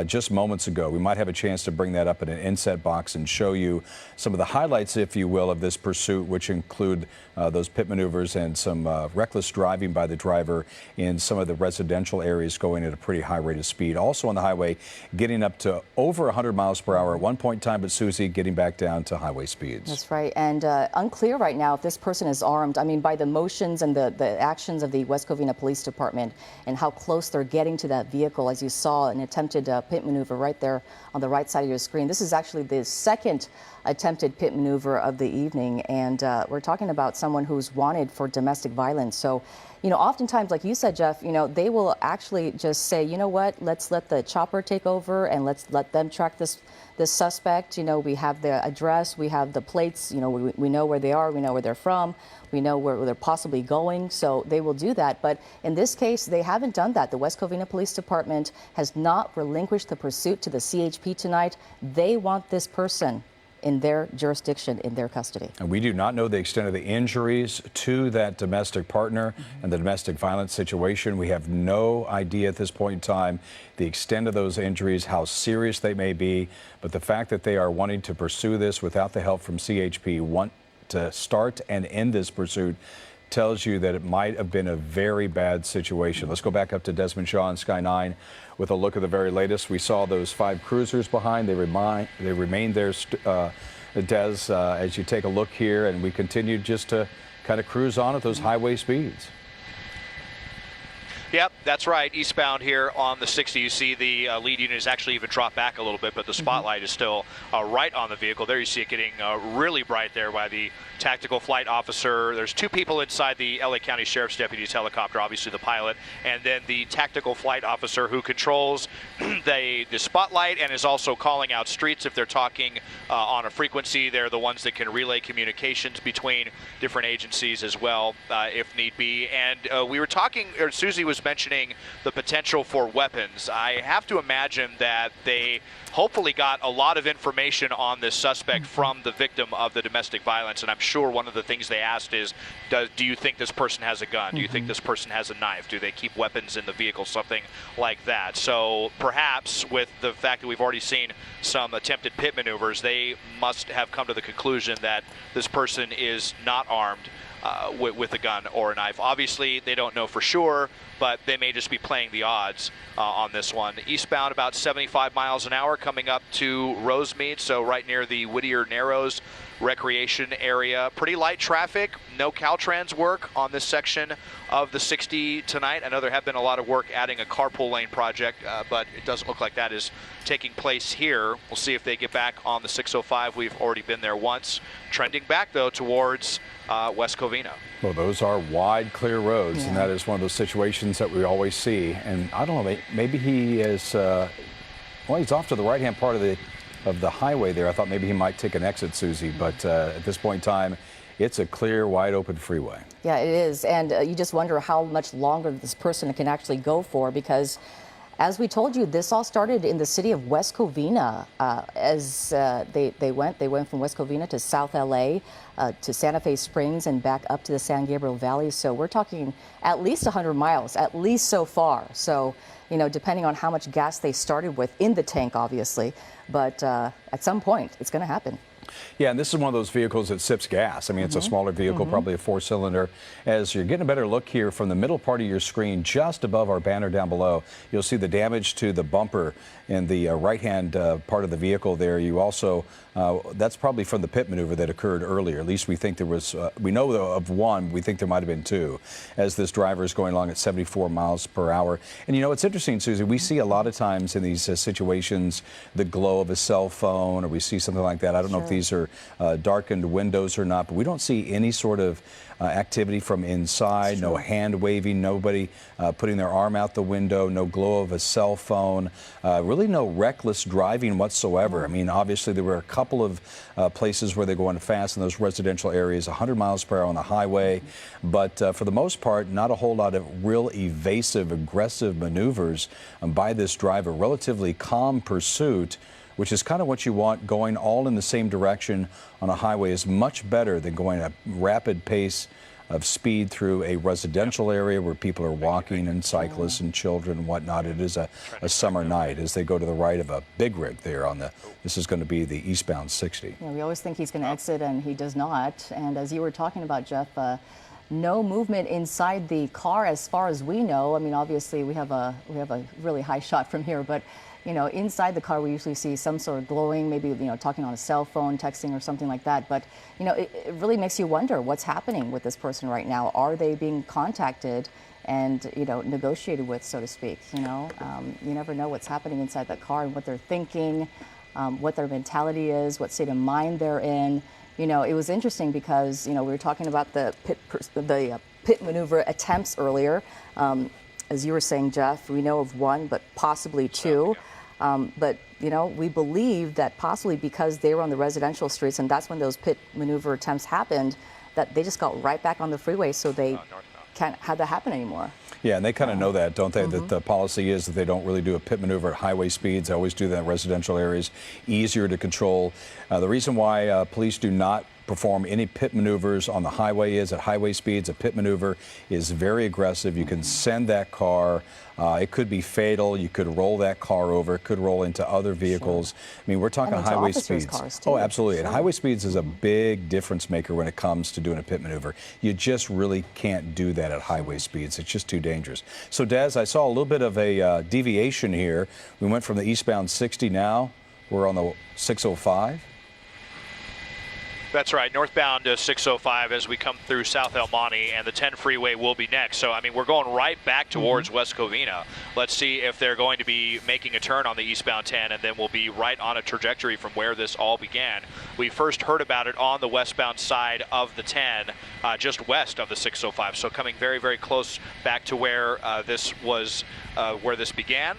just moments ago. We might have a chance to bring that up in an inset box and show you some of the highlights, if you will, of this pursuit, which include those pit maneuvers and some reckless driving by the driver in some of the residential areas going at a pretty high rate of speed. Also on the highway, getting up to over 100 miles per hour at one point in time, but Susie, getting back down to highway speeds. That's right. And unclear right now if this person is armed. I mean, by the motions and the actions of the West Covina Police Department and how close they're getting to that vehicle, as you saw an attempted pit maneuver right there on the right side of your screen. This is actually the second attempted pit maneuver of the evening, and we're talking about someone who's wanted for domestic violence. So, you know, oftentimes, like you said, Jeff, you know, they will actually just say, you know what, let's let the chopper take over and let's let them track this suspect. You know, we have the address, we have the plates, you know, we know where they are, we know where they're from, we know where they're possibly going, so they will do that. But in this case, they haven't done that. The West Covina Police Department has not relinquished the pursuit to the CHP tonight. They want this person in their jurisdiction, in their custody. And we do not know the extent of the injuries to that domestic partner and the domestic violence situation. We have no idea at this point in time the extent of those injuries, how serious they may be. But the fact that they are wanting to pursue this without the help from CHP, want to start and end this pursuit, tells you that it might have been a very bad situation. Let's go back up to Desmond Shaw on Sky 9 with a look at the very latest. We saw those 5 cruisers behind. They remain there, Des, as you take a look here, and we continue just to kind of cruise on at those highway speeds. Yep, that's right. Eastbound here on the 60, you see the lead unit has actually even dropped back a little bit, but the spotlight is still right on the vehicle. There you see it getting really bright there by the tactical flight officer. There's 2 people inside the LA County Sheriff's Deputy's helicopter, obviously the pilot, and then the tactical flight officer who controls the spotlight and is also calling out streets if they're talking on a frequency. They're the ones that can relay communications between different agencies as well, if need be. And we were talking, or Susie was mentioning the potential for weapons. I have to imagine that they hopefully got a lot of information on this suspect from the victim of the domestic violence, and I'm sure one of the things they asked is, do you think this person has a gun? Do you think this person has a knife? Do they keep weapons in the vehicle? Something like that. So perhaps with the fact that we've already seen some attempted pit maneuvers, they must have come to the conclusion that this person is not armed with a gun or a knife. Obviously, they don't know for sure, but they may just be playing the odds on this one. Eastbound about 75 miles an hour coming up to Rosemead, so right near the Whittier Narrows recreation area. Pretty light traffic, no Caltrans work on this section of the 60 tonight. I know there have been a lot of work adding a carpool lane project, but it doesn't look like that is taking place here. We'll see if they get back on the 605. We've already been there once. Trending back, though, towards West Covina. Well, those are wide, clear roads, and that is one of those situations that we always see. And I don't know, maybe he is, well, he's off to the right-hand part of the highway there. I thought maybe he might take an exit, Susie, but at this point in time, it's a clear, wide open freeway. Yeah, it is. And you just wonder how much longer this person can actually go for, because as we told you, this all started in the city of West Covina. As they went from West Covina to South LA, to Santa Fe Springs, and back up to the San Gabriel Valley. So we're talking at least 100 miles, at least so far. So, you know, depending on how much gas they started with in the tank, obviously, but at some point it's going to happen. Yeah, and this is one of those vehicles that sips gas. I mean, it's a smaller vehicle, probably a 4-cylinder. As you're getting a better look here from the middle part of your screen, just above our banner down below, you'll see the damage to the bumper in the right-hand part of the vehicle there. You also, that's probably from the pit maneuver that occurred earlier. At least we think there was, we know of one, we think there might have been 2, as this driver is going along at 74 miles per hour. And you know, it's interesting, Susie, we see a lot of times in these situations the glow of a cell phone, or we see something like that. I don't know if these are darkened windows or not, but we don't see any sort of activity from inside, no hand waving, nobody putting their arm out the window, no glow of a cell phone, really no reckless driving whatsoever. I mean, obviously there were a couple of places where they're going fast in those residential areas, 100 miles per hour on the highway, but for the most part, not a whole lot of real evasive, aggressive maneuvers by this driver. Relatively calm pursuit, which is kind of what you want. Going all in the same direction on a highway is much better than going at a rapid pace of speed through a residential area where people are walking and cyclists and children and whatnot. It is a summer night as they go to the right of a big rig there on the, this is going to be the eastbound 60. Yeah, we always think he's going to exit, and he does not. And as you were talking about, Jeff, no movement inside the car as far as we know. I mean, obviously we have a really high shot from here, but you know, inside the car we usually see some sort of glowing, maybe, you know, talking on a cell phone, texting or something like that. But you know, it really makes you wonder what's happening with this person right now. Are they being contacted and, you know, negotiated with, so to speak? You know, you never know what's happening inside that car and what they're thinking, what their mentality is, what state of mind they're in. You know, it was interesting because, you know, we were talking about the pit maneuver attempts earlier. As you were saying, Jeff, we know of one, but possibly two. But, you know, we believe that possibly because they were on the residential streets and that's when those pit maneuver attempts happened, that they just got right back on the freeway, so they can't have that happen anymore. Yeah, and they kind of know that, don't they? That the policy is that they don't really do a pit maneuver at highway speeds. They always do that in residential areas, easier to control. The reason why police do not perform any pit maneuvers on the highway is at highway speeds. A pit maneuver is very aggressive. You can send that car. It could be fatal. You could roll that car over. It could roll into other vehicles. Sure. I mean, we're talking highway speeds. Oh, absolutely. Sure. And highway speeds is a big difference maker when it comes to doing a pit maneuver. You just really can't do that at highway speeds. It's just too dangerous. So, Des, I saw a little bit of a deviation here. We went from the eastbound 60 now. We're on the 605. That's right, northbound 605 as we come through South El Monte, and the 10 freeway will be next. So, I mean, we're going right back towards West Covina. Let's see if they're going to be making a turn on the eastbound 10, and then we'll be right on a trajectory from where this all began. We first heard about it on the westbound side of the 10, just west of the 605. So coming very, very close back to where this was, where this began.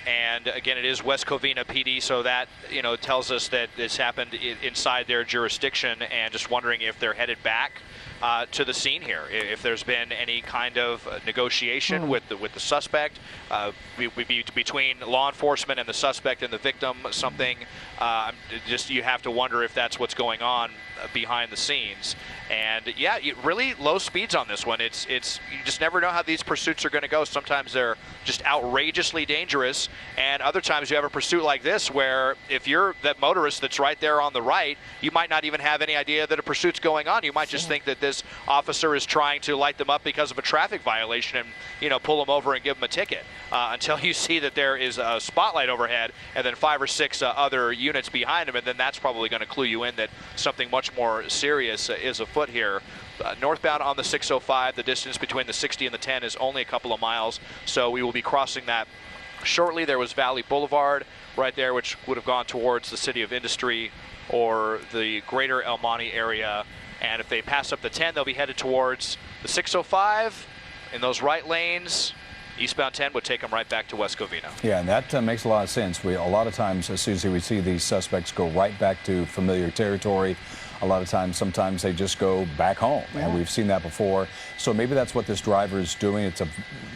And again, it is West Covina PD, so that, you know, tells us that this happened inside their jurisdiction, and just wondering if they're headed back to the scene here, if there's been any kind of negotiation with the suspect, between law enforcement and the suspect and the victim, something. Just, you have to wonder if that's what's going on behind the scenes. And yeah, really low speeds on this one. It's you just never know how these pursuits are going to go. Sometimes they're just outrageously dangerous, and other times you have a pursuit like this where if you're that motorist that's right there on the right, you might not even have any idea that a pursuit's going on. You might just think that this officer is trying to light them up because of a traffic violation and, you know, pull them over and give them a ticket, until you see that there is a spotlight overhead and then 5 or 6 other units behind them, and then that's probably going to clue you in that something much more serious is afoot here. Northbound on the 605, the distance between the 60 and the 10 is only a couple of miles, so we will be crossing that shortly. There was Valley Boulevard right there, which would have gone towards the City of Industry or the greater El Monte area. And if they pass up the 10, they'll be headed towards the 605 in those right lanes. Eastbound 10 would take them right back to West Covina. Yeah, and that makes a lot of sense. A lot of times, Susie, we see these suspects go right back to familiar territory. A lot of times, sometimes they just go back home, and we've seen that before. So maybe that's what this driver is doing. It's a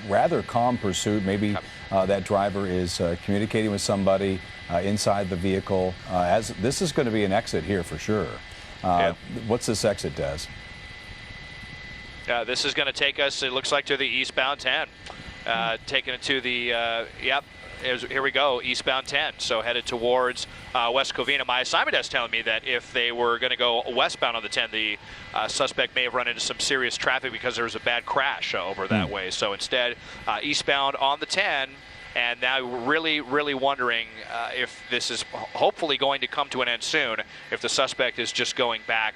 rather calm pursuit. Maybe that driver is communicating with somebody inside the vehicle. As this is going to be an exit here for sure. What's this exit, Des? This is going to take us, it looks like, to the eastbound 10. Taking it to the, here we go, eastbound 10. So headed towards West Covina. My assignment desk telling me that if they were going to go westbound on the 10, the suspect may have run into some serious traffic because there was a bad crash over that way. So instead, eastbound on the 10. And now we're really, really wondering if this is hopefully going to come to an end soon, if the suspect is just going back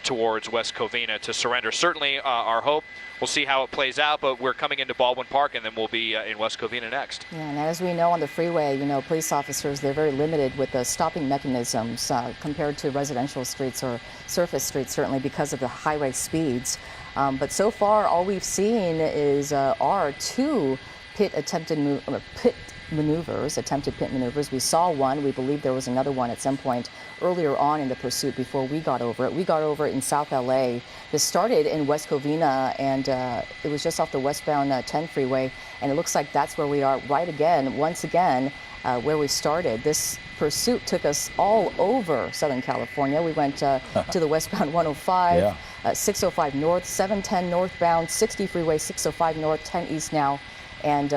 towards West Covina to surrender. Certainly our hope. We'll see how it plays out, but we're coming into Baldwin Park, and then we'll be in West Covina next. Yeah, and as we know on the freeway, you know, police officers, they're very limited with the stopping mechanisms compared to residential streets or surface streets, certainly because of the highway speeds. But so far, all we've seen is are 2 attempted pit maneuvers. We saw one. We believe there was another one at some point earlier on in the pursuit before we got over it. We got over it in South LA. This started in West Covina, and it was just off the westbound 10 freeway, and it looks like that's where we are once again, where we started. This pursuit took us all over Southern California. We went to the westbound 105. 605 north, 710 northbound, 60 freeway, 605 north, 10 east now. And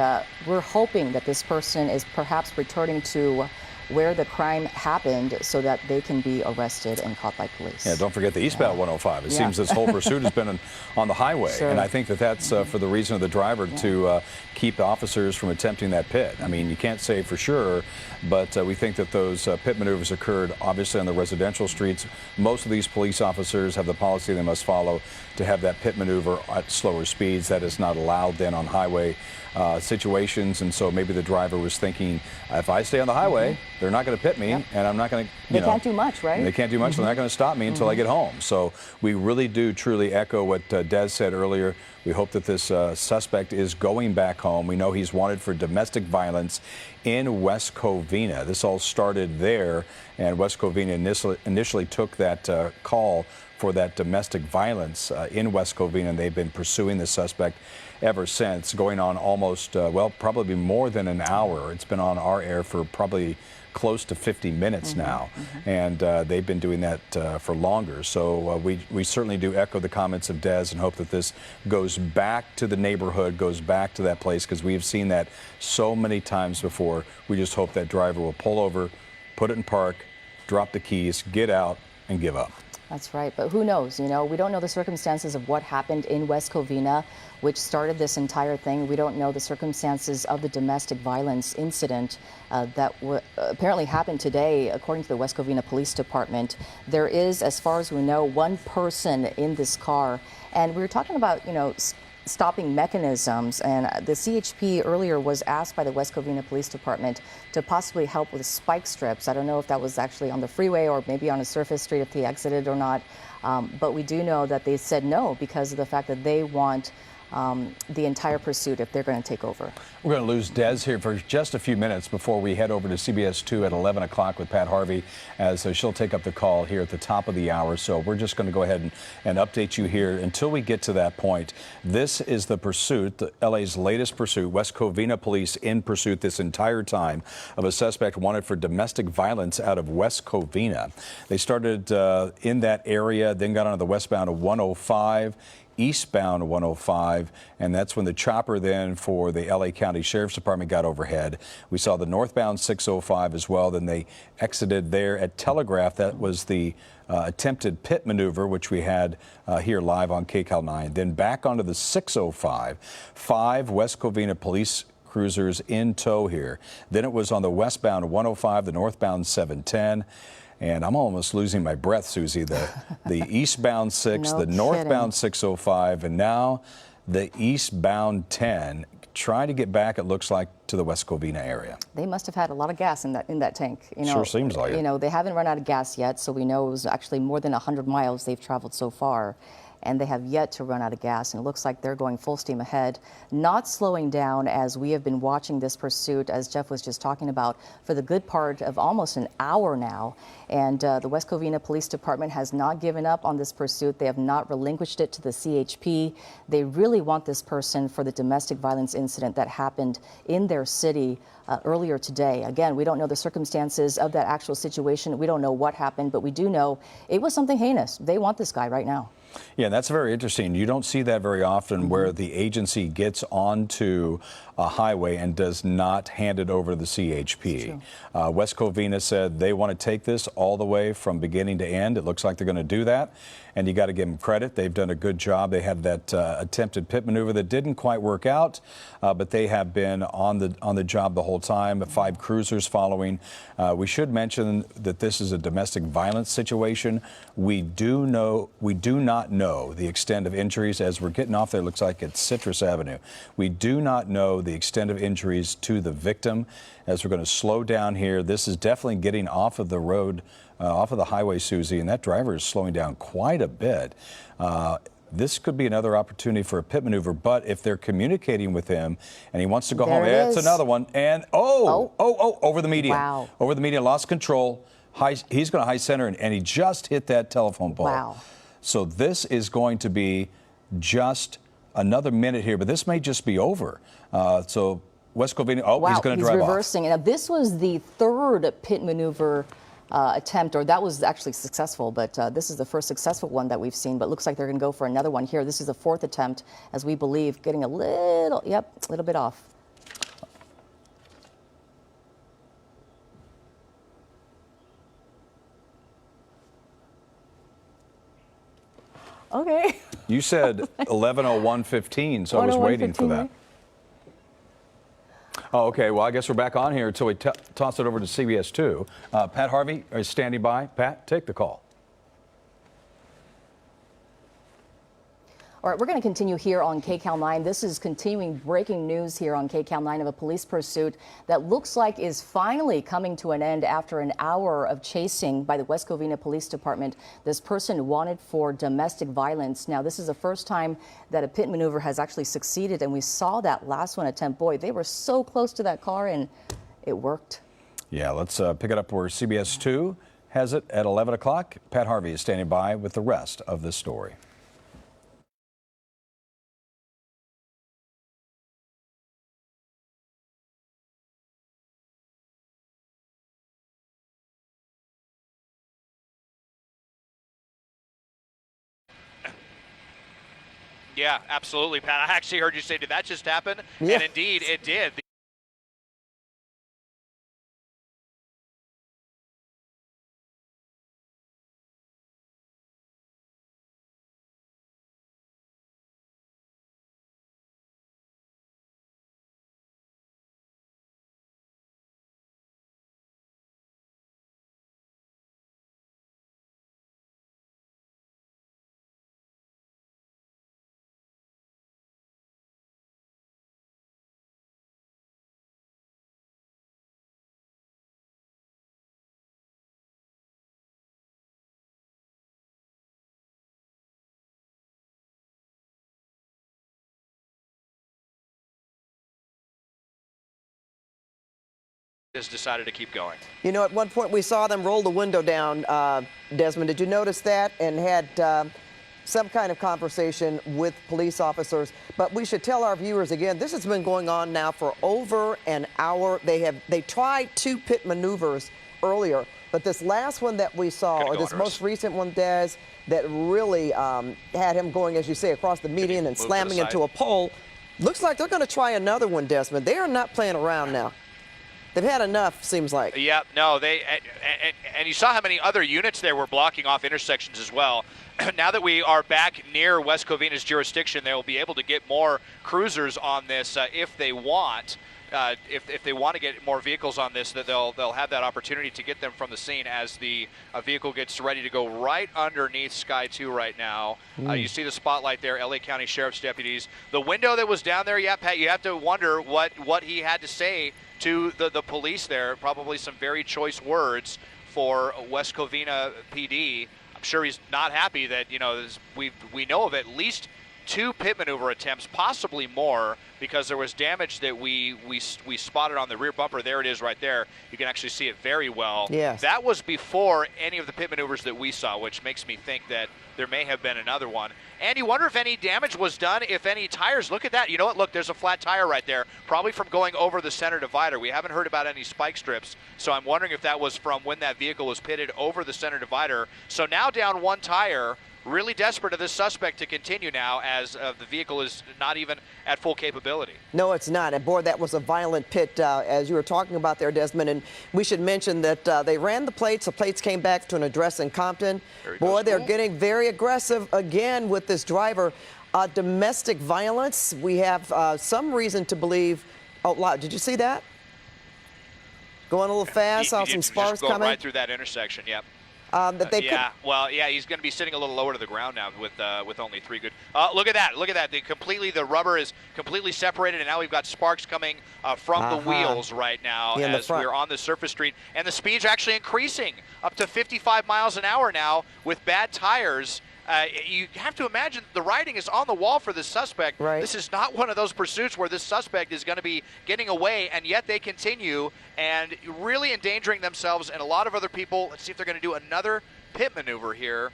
we're hoping that this person is perhaps returning to where the crime happened so that they can be arrested and caught by police. Yeah, don't forget the eastbound 105. It seems this whole pursuit has been on the highway. Sure. And I think that that's for the reason of the driver to keep officers from attempting that pit. I mean, you can't say for sure, but we think that those pit maneuvers occurred obviously on the residential streets. Most of these police officers have the policy they must follow to have that pit maneuver at slower speeds. That is not allowed then on highway situations, and so maybe the driver was thinking, if I stay on the highway, they're not going to pit me, and I'm not going to, They can't do much, right? They can't do much. They're not going to stop me until I get home. So we really do truly echo what Des said earlier. We hope that this suspect is going back home. We know he's wanted for domestic violence in West Covina. This all started there, and West Covina initially took that call for that domestic violence in West Covina, and they've been pursuing the suspect ever since, going on almost, well, probably more than an hour. It's been on our air for probably close to 50 minutes now, and they've been doing that for longer. So we certainly do echo the comments of Des and hope that this goes back to the neighborhood, goes back to that place, because we've seen that so many times before. We just hope that driver will pull over, put it in park, drop the keys, get out, and give up. That's right, but who knows? You know, we don't know the circumstances of what happened in West Covina, which started this entire thing. We don't know the circumstances of the domestic violence incident that apparently happened today, according to the West Covina Police Department. There is, as far as we know, one person in this car, and we were talking about, you know, stopping mechanisms, and the CHP earlier was asked by the West Covina Police Department to possibly help with spike strips. I don't know if that was actually on the freeway or maybe on a surface street if they exited or not, but we do know that they said no because of the fact that they want the entire pursuit if they're going to take over. We're going to lose Des here for just a few minutes before we head over to CBS 2 at 11 o'clock with Pat Harvey, as she'll take up the call here at the top of the hour. So we're just going to go ahead and update you here until we get to that point. This is the pursuit, LA's latest pursuit. West Covina police in pursuit this entire time of a suspect wanted for domestic violence out of West Covina. They started in that area, then got onto the westbound of 105. Eastbound 105, and that's when the chopper then for the LA County Sheriff's Department got overhead. We saw the northbound 605 as well. Then they exited there at Telegraph. That was the attempted pit maneuver, which we had here live on KCAL 9. Then back onto the 605. 5 West Covina police cruisers in tow here. Then it was on the westbound 105, the northbound 710. And I'm almost losing my breath, Susie. The eastbound 6, No the northbound kidding. 605, and now the eastbound 10, trying to get back, it looks like, to the West Covina area. They must have had a lot of gas in that tank. You know, Sure seems like it. You know, they haven't run out of gas yet, so we know it was actually more than 100 miles they've traveled so far. And they have yet to run out of gas, and it looks like they're going full steam ahead, not slowing down, as we have been watching this pursuit, as Jeff was just talking about, for the good part of almost an hour now. And the West Covina Police Department has not given up on this pursuit. They have not relinquished it to the CHP. They really want this person for the domestic violence incident that happened in their city earlier today. Again, we don't know the circumstances of that actual situation. We don't know what happened, but we do know it was something heinous. They want this guy right now. Yeah, that's very interesting. You don't see that very often where the agency gets onto a highway and does not hand it over to the CHP. West Covina said they want to take this all the way from beginning to end. It looks like they're going to do that, and you got to give them credit. They've done a good job. They had that attempted pit maneuver that didn't quite work out, but they have been on the job the whole time. 5 cruisers following. We should mention that this is a domestic violence situation. We do not know the extent of injuries. As we're getting off there, it looks like it's Citrus Avenue. We do not know the extent of injuries to the victim. As we're going to slow down here, this is definitely getting off of the road, off of the highway, Susie, and that driver is slowing down quite a bit. This could be another opportunity for a pit maneuver, but if they're communicating with him and he wants to go home, it's another one. And over the median. Wow. Over the median, lost control. He's going to high center, and he just hit that telephone pole. Wow. So this is going to be just another minute here, but this may just be over. So West Covina, Wow, he's going to drive off. reversing. Now, this was the third pit maneuver attempt, or that was actually successful, but this is the first successful one that we've seen, but looks like they're going to go for another one here. This is the fourth attempt, as we believe, getting a little bit off. Okay. You said 11:01:15, so I was waiting for that. Right? Oh, okay. Well, I guess we're back on here until we toss it over to CBS 2. Pat Harvey is standing by. Pat, take the call. All right, we're going to continue here on KCAL 9. This is continuing breaking news here on KCAL 9 of a police pursuit that looks like is finally coming to an end after an hour of chasing by the West Covina Police Department. This person wanted for domestic violence. Now, this is the first time that a pit maneuver has actually succeeded, and we saw that last one attempt. Boy, they were so close to that car, and it worked. Yeah, let's pick it up where CBS 2 has it at 11 o'clock. Pat Harvey is standing by with the rest of this story. Yeah, absolutely, Pat. I actually heard you say, did that just happen? Yeah. And indeed, it did. Has decided to keep going. You know, at one point we saw them roll the window down, Desmond. Did you notice that? And had some kind of conversation with police officers. But we should tell our viewers again, this has been going on now for over an hour. They tried 2 pit maneuvers earlier, but this last one that we saw, or this most recent one, Des, that really had him going, as you say, across the median and slamming into a pole, looks like they're going to try another one, Desmond. They are not playing around now. They've had enough, seems like. Yeah, no, and you saw how many other units there were blocking off intersections as well. Now that we are back near West Covina's jurisdiction, they will be able to get more cruisers on this if they want. If they want to get more vehicles on this, that they'll have that opportunity to get them from the scene as the vehicle gets ready to go right underneath Sky 2 right now. You see the spotlight there, LA County Sheriff's deputies. The window that was down there, yeah, Pat, you have to wonder what he had to say to the police there. Probably some very choice words for West Covina PD. I'm sure he's not happy that, you know, we know of at least 2 pit maneuver attempts, possibly more, because there was damage that we spotted on the rear bumper. There it is right there. You can actually see it very well. Yes. That was before any of the pit maneuvers that we saw, which makes me think that there may have been another one. And you wonder if any damage was done, if any tires. Look at that. You know what? Look, there's a flat tire right there, probably from going over the center divider. We haven't heard about any spike strips, so I'm wondering if that was from when that vehicle was pitted over the center divider. So now down 1 tire. Really desperate of this suspect to continue now, as the vehicle is not even at full capability. No, it's not. And boy, that was a violent pit, as you were talking about there, Desmond. And we should mention that they ran the plates. The plates came back to an address in Compton. Boy, they're getting very aggressive again with this driver. Domestic violence. We have some reason to believe. Oh, wow, did you see that? Going a little fast. Saw some sparks coming. coming. Right through that intersection. Yep. He's going to be sitting a little lower to the ground now with only 3 good. Look at that! Look at that! The rubber is completely separated, and now we've got sparks coming from the wheels right now as we're on the surface street, and the speed's actually increasing up to 55 miles an hour now with bad tires. You have to imagine the writing is on the wall for this suspect. Right. This is not one of those pursuits where this suspect is going to be getting away, and yet they continue and really endangering themselves and a lot of other people. Let's see if they're going to do another pit maneuver here.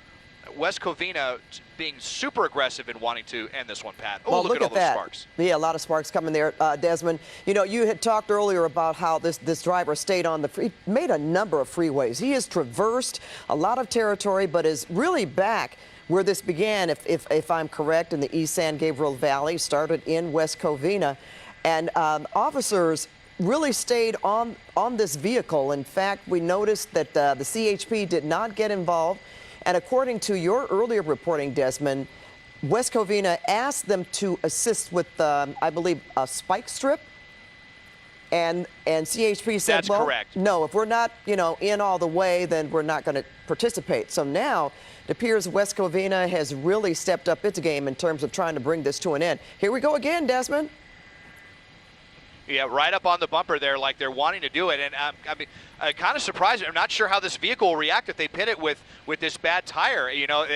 West Covina being super aggressive in wanting to end this one, Pat. Oh, Well, look at all those that. sparks. Yeah, a lot of sparks coming there, Desmond. You know, you had talked earlier about how this driver stayed on the made a number of freeways. He has traversed a lot of territory, but is really back where this began, if I'm correct, in the East San Gabriel Valley, started in West Covina. And officers really stayed on this vehicle. In fact, we noticed that the CHP did not get involved. And according to your earlier reporting, Desmond, West Covina asked them to assist with, I believe, a spike strip. And CHP said, That's well, correct. no, if we're not, in all the way, then we're not going to participate. So now it appears West Covina has really stepped up its game in terms of trying to bring this to an end. Here we go again, Desmond. Yeah, right up on the bumper there, like they're wanting to do it. And I mean, kind of surprised. I'm not sure how this vehicle will react if they pit it with this bad tire.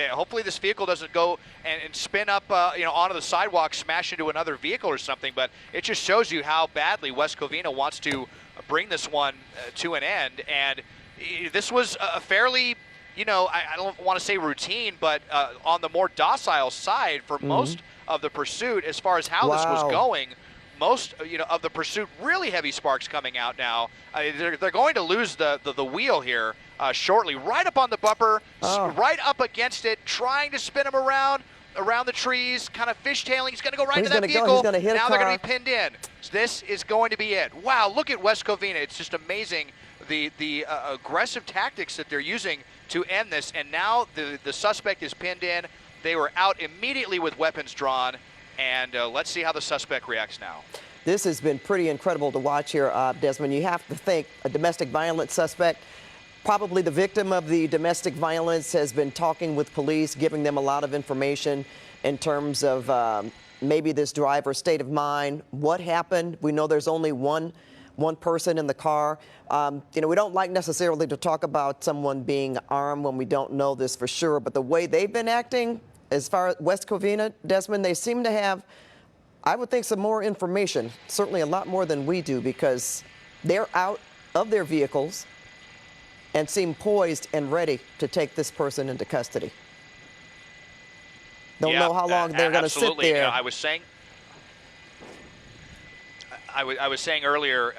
Hopefully this vehicle doesn't go and spin up, onto the sidewalk, smash into another vehicle or something. But it just shows you how badly West Covina wants to bring this one to an end. And this was a fairly, I don't want to say routine, but on the more docile side for most of the pursuit as far as how this was going. Most of the pursuit, really heavy sparks coming out now. They're going to lose the wheel here shortly. Right up on the bumper, right up against it, trying to spin him around the trees, kind of fishtailing. He's going to go right into that vehicle. He's gonna hit now a they're car. going to be pinned in. So this is going to be it. Wow, look at West Covina. It's just amazing the aggressive tactics that they're using to end this. And now the suspect is pinned in. They were out immediately with weapons drawn. And let's see how the suspect reacts now. This has been pretty incredible to watch here, Desmond. You have to think a domestic violence suspect, probably the victim of the domestic violence, has been talking with police, giving them a lot of information in terms of maybe this driver's state of mind, what happened. We know there's only one person in the car. We don't like necessarily to talk about someone being armed when we don't know this for sure, but the way they've been acting, as far as West Covina, Desmond, they seem to have, I would think, some more information, certainly a lot more than we do, because they're out of their vehicles and seem poised and ready to take this person into custody. Don't know how long they're going to sit there. I was saying. I was saying earlier,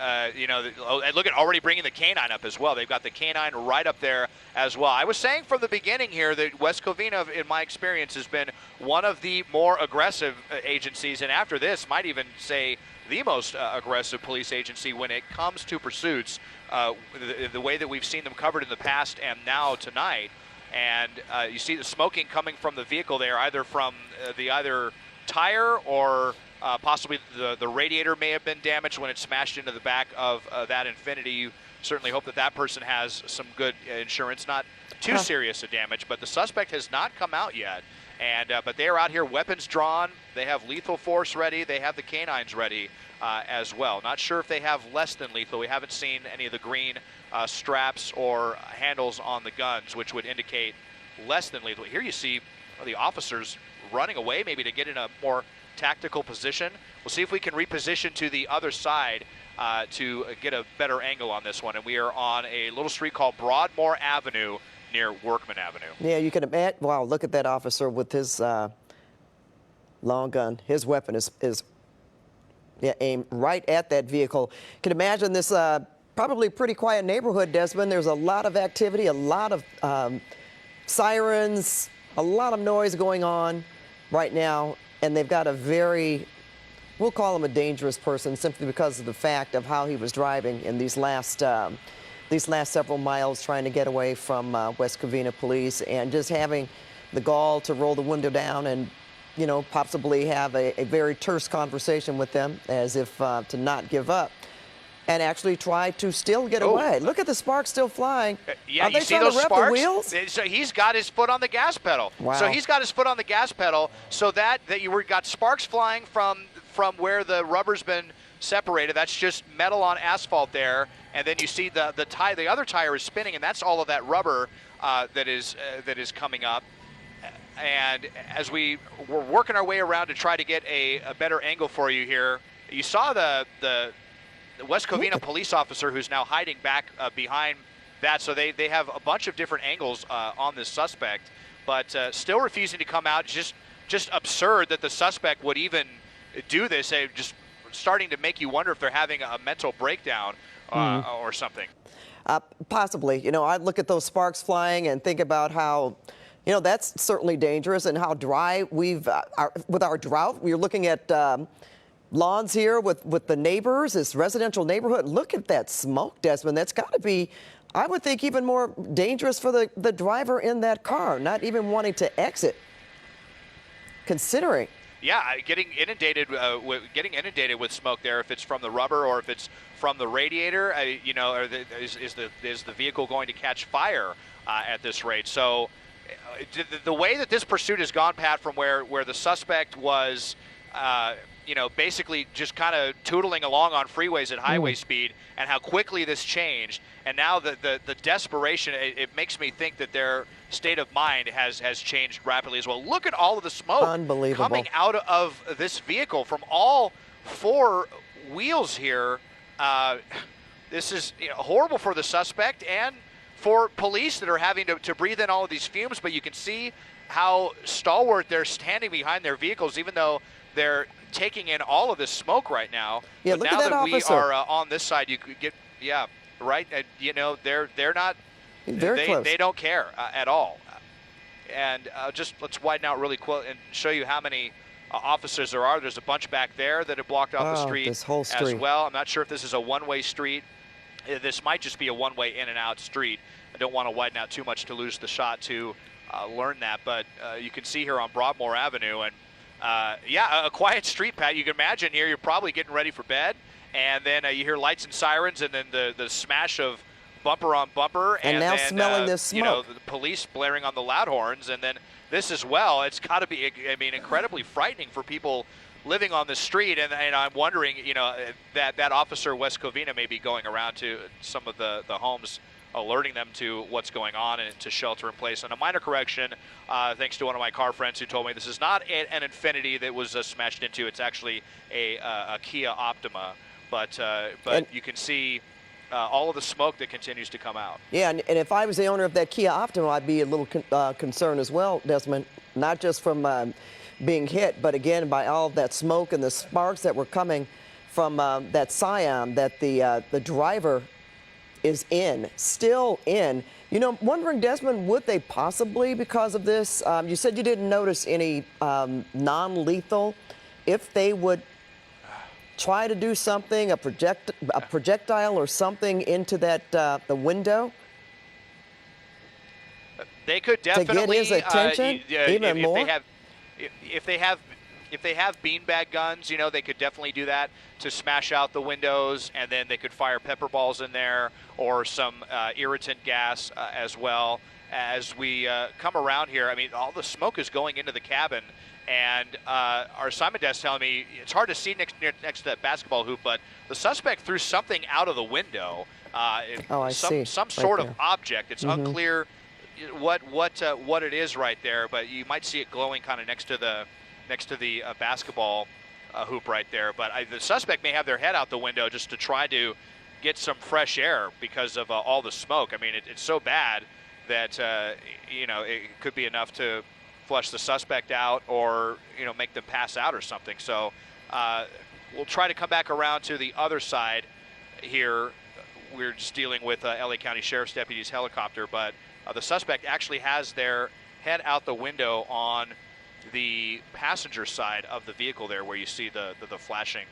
look at already bringing the canine up as well. They've got the canine right up there as well. I was saying from the beginning here that West Covina, in my experience, has been one of the more aggressive agencies, and after this, might even say the most aggressive police agency when it comes to pursuits, the way that we've seen them covered in the past and now tonight. And you see the smoking coming from the vehicle there, either from the tire or possibly the radiator may have been damaged when it smashed into the back of that Infiniti. You certainly hope that person has some good insurance, not too serious a damage, but the suspect has not come out yet. And but they are out here, weapons drawn. They have lethal force ready. They have the canines ready as well. Not sure if they have less than lethal. We haven't seen any of the green straps or handles on the guns, which would indicate less than lethal. Here you see the officers running away, maybe to get in a more tactical position. We'll see if we can reposition to the other side to get a better angle on this one. And we are on a little street called Broadmoor Avenue near Workman Avenue. Yeah, you can imagine. Wow, look at that officer with his long gun. His weapon is aimed right at that vehicle. You can imagine this probably pretty quiet neighborhood, Desmond. There's a lot of activity, a lot of sirens, a lot of noise going on right now. And they've got a we'll call him a dangerous person simply because of the fact of how he was driving in these last several miles, trying to get away from West Covina police, and just having the gall to roll the window down and, possibly have a very terse conversation with them as if to not give up and actually try to still get away. Look at the sparks still flying. Yeah, Are they you see trying those to rep sparks? the wheels? So he's got his foot on the gas pedal. Wow. So he's got his foot on the gas pedal so that you got sparks flying from where the rubber's been separated. That's just metal on asphalt there. And then you see the other tire is spinning, and that's all of that rubber that is coming up. And as we were working our way around to try to get a better angle for you here, you saw the West Covina police officer who's now hiding back behind that. So they have a bunch of different angles on this suspect, but still refusing to come out. Just absurd that the suspect would even do this. Just starting to make you wonder if they're having a mental breakdown or something. Possibly. You know, I look at those sparks flying and think about how, you know, that's certainly dangerous, and how dry with our drought. We're looking at lawns here with the neighbors, this residential neighborhood. Look at that smoke, Desmond. That's got to be, I would think, even more dangerous for the driver in that car, not even wanting to exit, considering. Yeah, getting inundated with smoke there. If it's from the rubber or if it's from the radiator, you know, is the vehicle going to catch fire at this rate? So, the way that this pursuit has gone, Pat, from where the suspect was, you know, basically just kind of tootling along on freeways at highway speed, and how quickly this changed, and now the desperation, it makes me think that their state of mind has changed rapidly as well. Look at all of the smoke coming out of this vehicle from all four wheels here. This is, you know, horrible for the suspect and for police that are having to breathe in all of these fumes, but you can see how stalwart they're standing behind their vehicles, even though they're taking in all of this smoke right now. Yeah, but look now at that that officer. we are on this side, you could get, yeah, right. You know, they're not. Very close. They don't care at all. And just let's widen out really quick and show you how many officers there are. There's a bunch back there that have blocked off the street, this whole street as well. I'm not sure if this is a one-way street. This might just be a one-way in and out street. I don't want to widen out too much to lose the shot to learn that, but you can see here on Broadmoor Avenue, and yeah, a quiet street, Pat. You can imagine here you're probably getting ready for bed, and then you hear lights and sirens, and then the smash of bumper on bumper, and now then, smelling this smoke. You know, the police blaring on the loud horns, and then this as well. It's got to be, I mean, incredibly frightening for people living on the street, and I'm wondering, you know, that officer Wes Covina may be going around to some of the homes, alerting them to what's going on and to shelter in place. And a minor correction, thanks to one of my car friends who told me this is not an Infiniti that was smashed into. It's actually a Kia Optima, but you can see all of the smoke that continues to come out. Yeah, and if I was the owner of that Kia Optima, I'd be a little concerned as well, Desmond, not just from being hit, but again by all of that smoke and the sparks that were coming from that Scion that the driver is still in. You know, wondering, Desmond, would they possibly, because of this, you said you didn't notice any non-lethal, if they would try to do something, a projectile or something into that the window? They could definitely to get his attention even more. If they have beanbag guns, you know, they could definitely do that to smash out the windows, and then they could fire pepper balls in there or some irritant gas as well. As we come around here, I mean, all the smoke is going into the cabin, and our assignment desk telling me it's hard to see next to that basketball hoop, but the suspect threw something out of the window. Some sort of object. It's unclear what it is right there, but you might see it glowing kind of next to the basketball hoop right there. But the suspect may have their head out the window just to try to get some fresh air because of all the smoke. I mean, it's so bad that you know, it could be enough to flush the suspect out, or, you know, make them pass out or something. So we'll try to come back around to the other side here. We're just dealing with LA County Sheriff's Deputy's helicopter, but the suspect actually has their head out the window on the passenger side of the vehicle there, where you see the flashing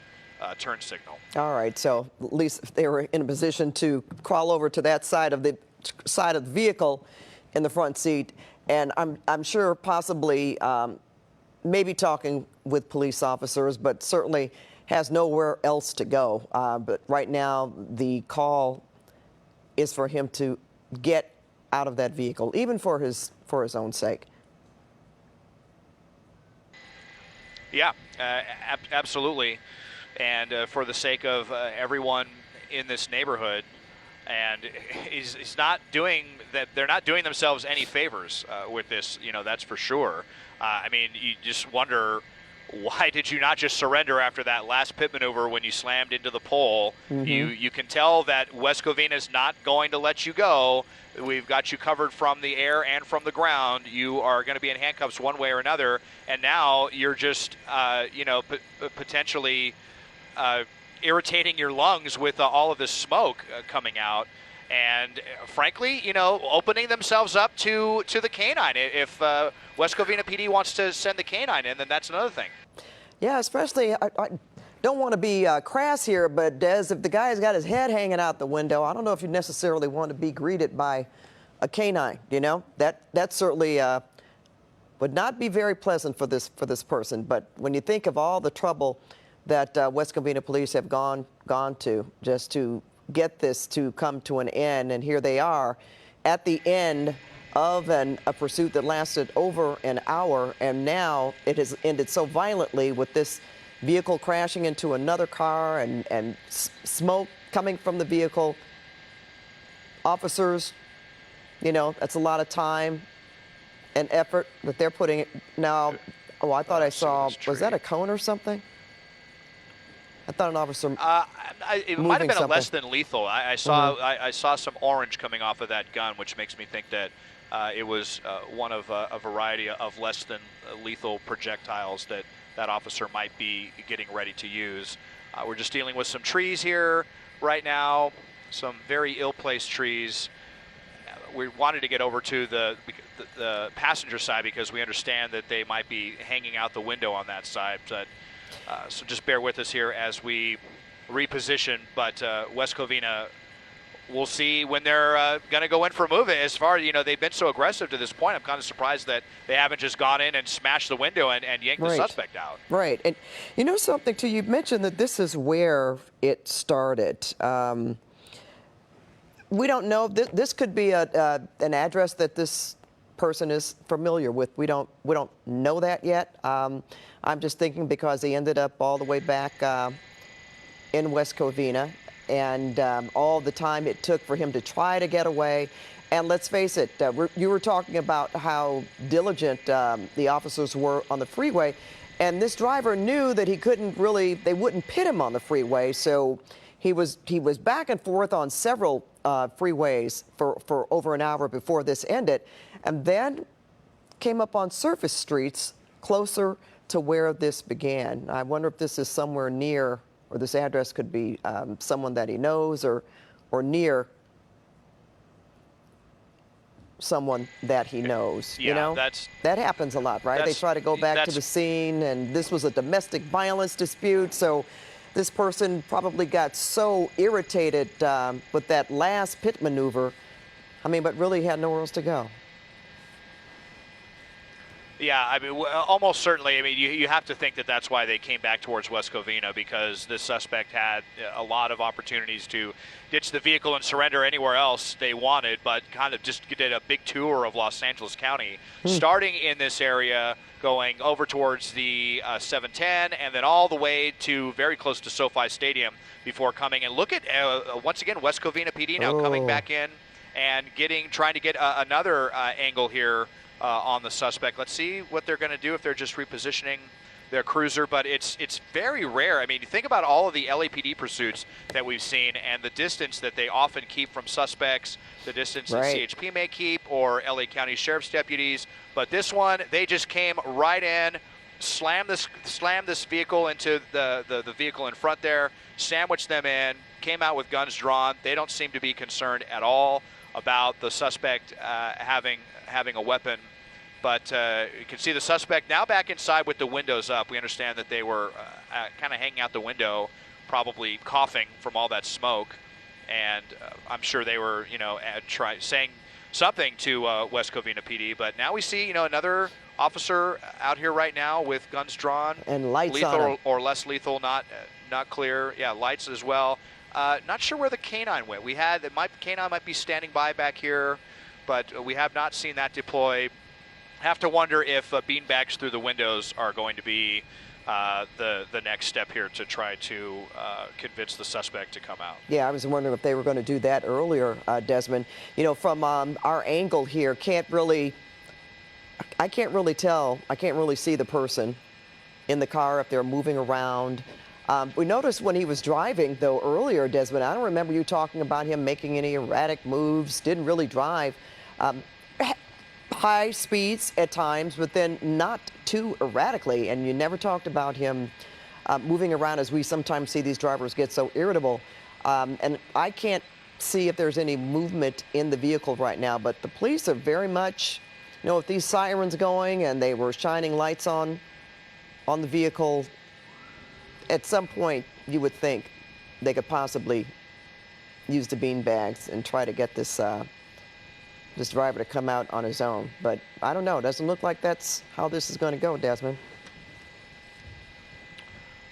turn signal. All right, so at least they were in a position to crawl over to that side of the vehicle in the front seat, and I'm sure possibly maybe talking with police officers, but certainly has nowhere else to go. But right now the call is for him to get out of that vehicle, even for his own sake. Yeah, absolutely, and for the sake of everyone in this neighborhood. And he's not doing that. They're not doing themselves any favors with this, you know, that's for sure. I mean, you just wonder why did you not just surrender after that last pit maneuver when you slammed into the pole? You can tell that West Covina is not going to let you go. We've got you covered from the air and from the ground. You are going to be in handcuffs one way or another, and now you're just, potentially irritating your lungs with all of this smoke coming out. And frankly, opening themselves up to the canine. If West Covina PD wants to send the canine in, then that's another thing. Yeah, especially, I don't want to be crass here, but Des, if the guy's got his head hanging out the window, I don't know if you necessarily want to be greeted by a canine. That certainly would not be very pleasant for this person. But when you think of all the trouble that West Covina police have gone to just to get this to come to an end, and here they are at the end of a pursuit that lasted over an hour, and now it has ended so violently with this vehicle crashing into another car and smoke coming from the vehicle. Officers, that's a lot of time and effort that they're putting now. Oh, I thought I saw, was that a cone or something? I thought an officer it might have been something. a less than lethal. I saw I saw some orange coming off of that gun, which makes me think that it was one of a variety of less than lethal projectiles that officer might be getting ready to use. We're just dealing with some trees here right now, some very ill-placed trees. We wanted to get over to the passenger side because we understand that they might be hanging out the window on that side. But so just bear with us here as we reposition. But West Covina, we'll see when they're going to go in for a move. As far as, they've been so aggressive to this point, I'm kind of surprised that they haven't just gone in and smashed the window and yanked the suspect out. Right. And something, too, you mentioned that this is where it started. We don't know. This could be an address that this person is familiar with. We don't know that yet. I'm just thinking because he ended up all the way back in West Covina, and all the time it took for him to try to get away. And let's face it, you were talking about how diligent the officers were on the freeway, and this driver knew that they wouldn't pit him on the freeway, so he was back and forth on several freeways for over an hour before this ended, and then came up on surface streets closer to where this began. I wonder if this is somewhere near, or this address could be someone that he knows or near someone that he knows. Yeah, that happens a lot, right? They try to go back to the scene, and this was a domestic violence dispute, so this person probably got so irritated with that last pit maneuver, but really had nowhere else to go. Yeah, almost certainly. You have to think that that's why they came back towards West Covina, because this suspect had a lot of opportunities to ditch the vehicle and surrender anywhere else they wanted, but kind of just did a big tour of Los Angeles County, starting in this area, going over towards the 710, and then all the way to very close to SoFi Stadium before coming. And look at, once again, West Covina PD now coming back in and trying to get another angle here on the suspect. Let's see what they're going to do if they're just repositioning their cruiser, but it's very rare. You think about all of the LAPD pursuits that we've seen and the distance that they often keep from suspects, the distance that CHP may keep, or LA County Sheriff's deputies. But this one, they just came right in, slammed this vehicle into the vehicle in front there, sandwiched them in, came out with guns drawn. They don't seem to be concerned at all about the suspect having a weapon. But you can see the suspect now back inside with the windows up. We understand that they were kind of hanging out the window, probably coughing from all that smoke. And I'm sure they were, saying something to West Covina PD. But now we see, another officer out here right now with guns drawn. And lights lethal on him. or less lethal, not clear. Yeah, lights as well. Not sure where the canine went. Canine might be standing by back here, but we have not seen that deploy. Have to wonder if beanbags through the windows are going to be the next step here to try to convince the suspect to come out. Yeah, I was wondering if they were going to do that earlier, Desmond. From our angle here, I can't really tell. I can't really see the person in the car, if they're moving around. We noticed when he was driving, though, earlier, Desmond, I don't remember you talking about him making any erratic moves, didn't really drive. High speeds at times, but then not too erratically. And you never talked about him moving around, as we sometimes see these drivers get so irritable. And I can't see if there's any movement in the vehicle right now, but the police are very much, you know, with these sirens going and they were shining lights on the vehicle, at some point you would think they could possibly use the bean bags and try to get this this driver to come out on his own. But I don't know. It doesn't look like that's how this is going to go, Desmond.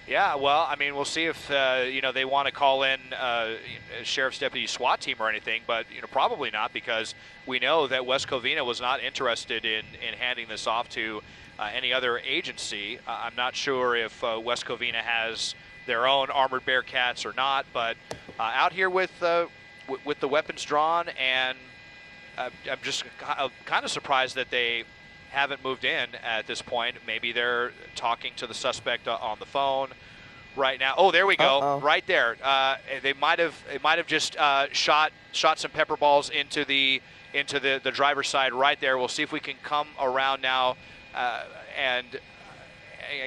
Yeah, well, I mean, we'll see if you know, they want to call in a sheriff's deputy SWAT team or anything, but you know, probably not, because we know that West Covina was not interested in handing this off to any other agency. I'm not sure if West Covina has their own armored Bearcats or not, but out here with the weapons drawn, and I'm just kind of surprised that they haven't moved in at this point. Maybe they're talking to the suspect on the phone right now. Oh, there we go. Right there. They might have just shot some pepper balls into the driver's side right there. We'll see if we can come around now and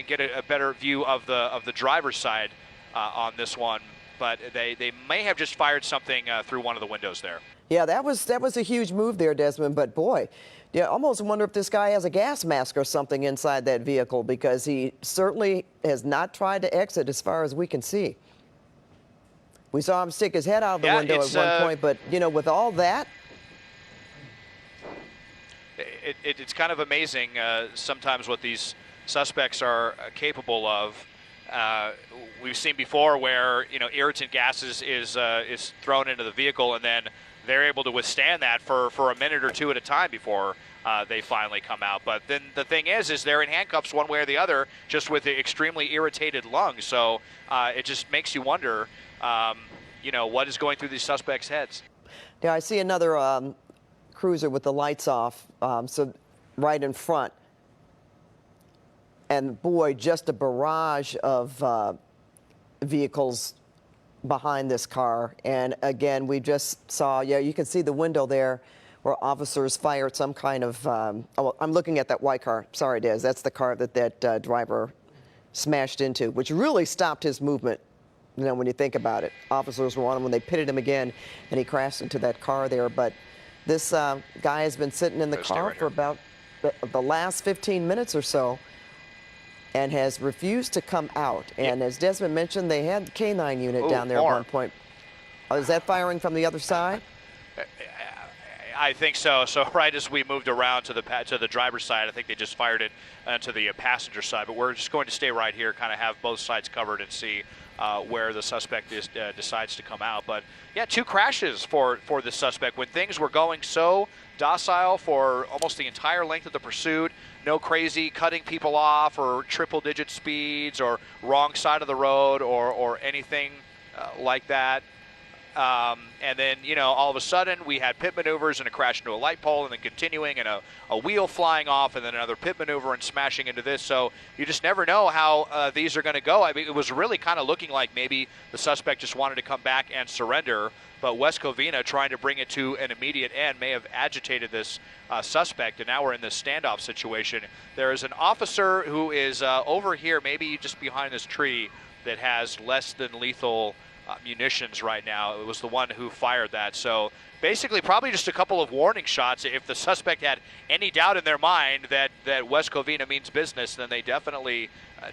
get a better view of the driver's side on this one. But they may have just fired something through one of the windows there. Yeah, that was a huge move there, Desmond. But boy, yeah, almost wonder if this guy has a gas mask or something inside that vehicle, because he certainly has not tried to exit as far as we can see. We saw him stick his head out of the window at one point, but you know, with all that, it's kind of amazing sometimes what these suspects are capable of. We've seen before where, you know, irritant gases is thrown into the vehicle, and then they're able to withstand that for a minute or two at a time before they finally come out. But then the thing is they're in handcuffs one way or the other, just with extremely irritated lungs. So it just makes you wonder, you know, what is going through these suspects' heads. yeah, I see another cruiser with the lights off, so right in front. And boy, just a barrage of vehicles behind this car. And again, we just saw, yeah, you can see the window there where officers fired some kind of, oh, I'm looking at that white car. Sorry, Des, that's the car that driver smashed into, which really stopped his movement. You know, when you think about it, officers were on him when they pitted him again, and he crashed into that car there. But this guy has been sitting in the car for about the last 15 minutes or so, and has refused to come out. And as Desmond mentioned, they had the K-9 unit down there at one point. Oh, is that firing from the other side? I think so. So right as we moved around to the driver's side, I think they just fired it to the passenger side. But we're just going to stay right here, kind of have both sides covered, and see where the suspect decides to come out. But yeah, 2 crashes for the suspect when things were going so docile for almost the entire length of the pursuit. No crazy cutting people off or triple-digit speeds or wrong side of the road or anything like that. And then, you know, all of a sudden we had pit maneuvers and a crash into a light pole, and then continuing, and a wheel flying off, and then another pit maneuver and smashing into this. So you just never know how these are going to go. I mean, it was really kind of looking like maybe the suspect just wanted to come back and surrender, but West Covina, trying to bring it to an immediate end, may have agitated this suspect, and now we're in this standoff situation. There is an officer who is over here, maybe just behind this tree, that has less than lethal munitions right now. It was the one who fired that. So basically probably just a couple of warning shots. If the suspect had any doubt in their mind that West Covina means business, then they definitely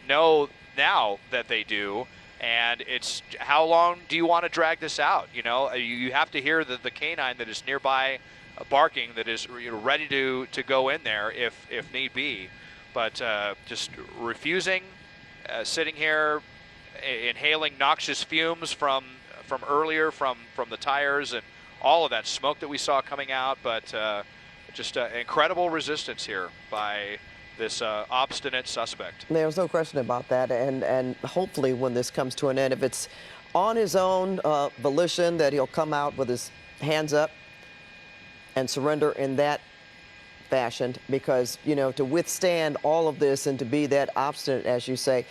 know now that they do. And it's, how long do you want to drag this out? You know, you have to hear the canine that is nearby barking, that is ready to go in there if need be. But just refusing, sitting here, inhaling noxious fumes from earlier, from the tires and all of that smoke that we saw coming out. But just incredible resistance here by this obstinate suspect. There's no question about that, and hopefully when this comes to an end, if it's on his own volition, that he'll come out with his hands up and surrender in that fashioned because, you know, to withstand all of this and to be that obstinate, as you say.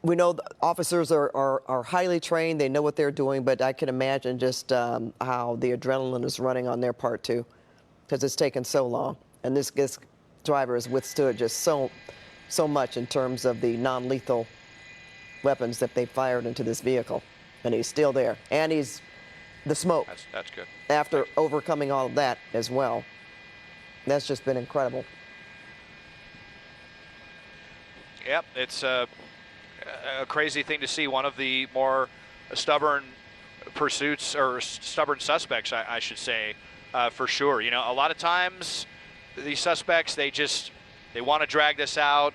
We know the officers are highly trained. They know what they're doing, but I can imagine just how the adrenaline is running on their part, too, because it's taken so long. And this driver has withstood just so much in terms of the non-lethal weapons that they fired into this vehicle. And he's still there. And he's the smoke. That's good. After overcoming all of that as well. That's just been incredible. Yep, it's a crazy thing to see. One of the more stubborn pursuits, or stubborn suspects, I should say, for sure. You know, a lot of times these suspects, they want to drag this out.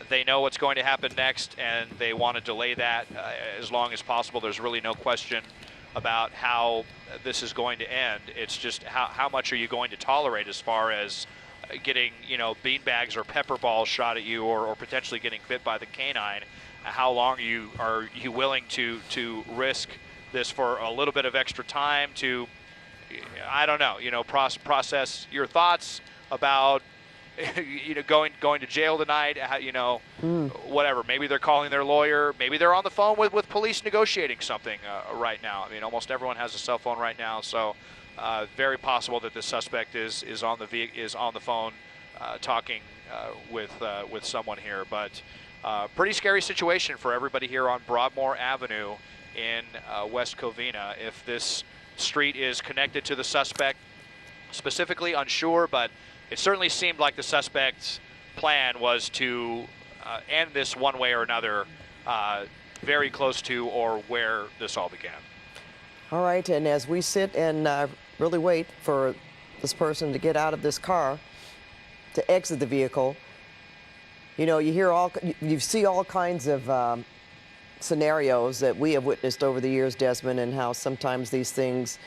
They know what's going to happen next, and they want to delay that as long as possible. There's really no question about how this is going to end. It's just how much are you going to tolerate as far as getting, you know, beanbags or pepper balls shot at you, or potentially getting bit by the canine. How long are you willing to risk this for a little bit of extra time to, I don't know, you know, process your thoughts about, you know, going to jail tonight, you know, whatever. Maybe they're calling their lawyer. Maybe they're on the phone with police negotiating something right now. I mean, almost everyone has a cell phone right now, so very possible that the suspect is on the phone talking with someone here. But pretty scary situation for everybody here on Broadmoor Avenue in West Covina. If this street is connected to the suspect, specifically unsure, but it certainly seemed like the suspect's plan was to end this one way or another, very close to or where this all began. All right, and as we sit and really wait for this person to get out of this car, to exit the vehicle, you know, you see all kinds of scenarios that we have witnessed over the years, Desmond, and how sometimes these things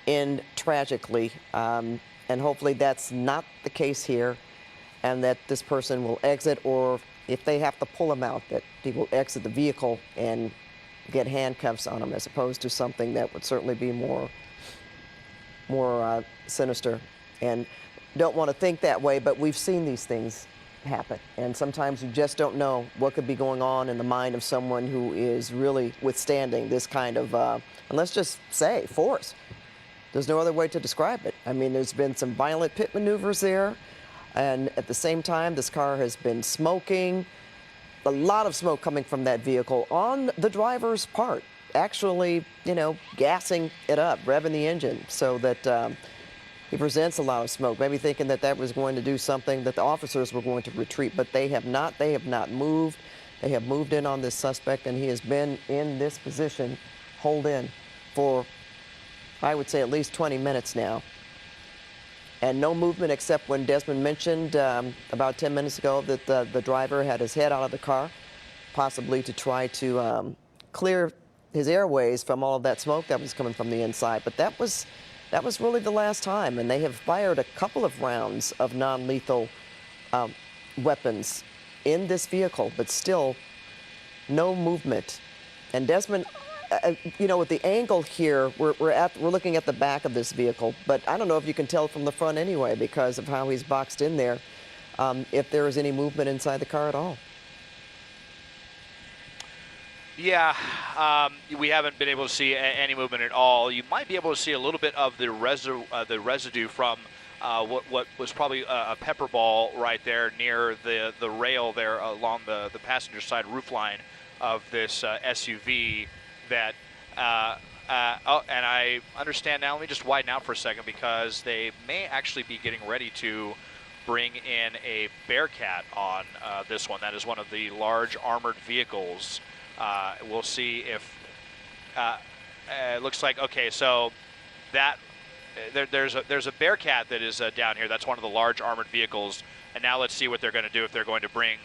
end tragically. And hopefully that's not the case here, and that this person will exit, or if they have to pull him out, that he will exit the vehicle and get handcuffs on him, as opposed to something that would certainly be more sinister. And don't want to think that way, but we've seen these things happen, and sometimes you just don't know what could be going on in the mind of someone who is really withstanding this kind of, and let's just say, force. There's no other way to describe it. I mean, there's been some violent pit maneuvers there, and at the same time, this car has been smoking. A lot of smoke coming from that vehicle on the driver's part, actually, you know, gassing it up, revving the engine so that he presents a lot of smoke, maybe thinking that that was going to do something, that the officers were going to retreat, but they have not. They have not moved. They have moved in on this suspect, and he has been in this position, holed in, for, I would say, at least 20 minutes now. And no movement, except when Desmond mentioned about 10 minutes ago that the driver had his head out of the car, possibly to try to clear his airways from all of that smoke that was coming from the inside. But that was really the last time, and they have fired a couple of rounds of non-lethal weapons in this vehicle, but still no movement. And Desmond, you know, with the angle here, we're looking at the back of this vehicle, but I don't know if you can tell from the front anyway, because of how he's boxed in there, if there is any movement inside the car at all. Yeah, we haven't been able to see any movement at all. You might be able to see a little bit of the residue from what was probably a pepper ball right there near the rail there along the passenger side roofline of this SUV. That and I understand now. Let me just widen out for a second, because they may actually be getting ready to bring in a Bearcat on this one. That is one of the large armored vehicles. We'll see if it looks like, okay, so that there's a Bearcat that is down here. That's one of the large armored vehicles. And now let's see what they're going to do, if they're going to bring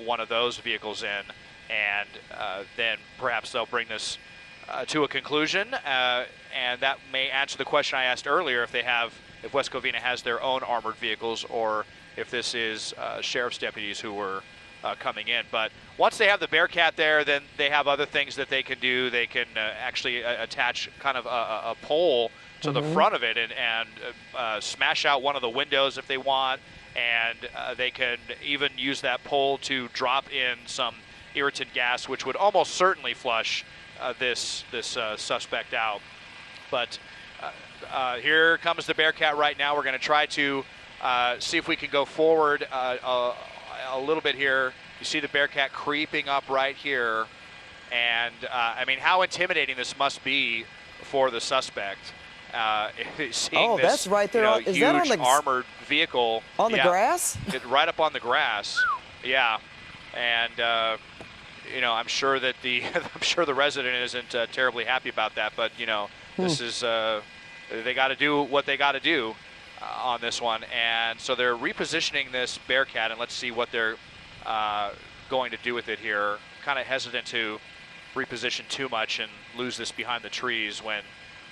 one of those vehicles in, and then perhaps they'll bring this to a conclusion, and that may answer the question I asked earlier, if West Covina has their own armored vehicles, or if this is sheriff's deputies who were coming in. But once they have the Bearcat there, then they have other things that they can do. They can actually attach kind of a pole to the front of it and smash out one of the windows if they want, and they can even use that pole to drop in some irritant gas, which would almost certainly flush this suspect out. But here comes the Bearcat right now. We're going to try to see if we can go forward a little bit here. You see the Bearcat creeping up right here. And, I mean, how intimidating this must be for the suspect. Seeing this, that's right there. Is that huge on the armored vehicle. On the grass? Right up on the grass. Yeah. And, I'm sure that the resident isn't terribly happy about that. But, this is, they got to do what they got to do on this one. And so they're repositioning this Bearcat, and let's see what they're going to do with it here. Kind of hesitant to reposition too much and lose this behind the trees when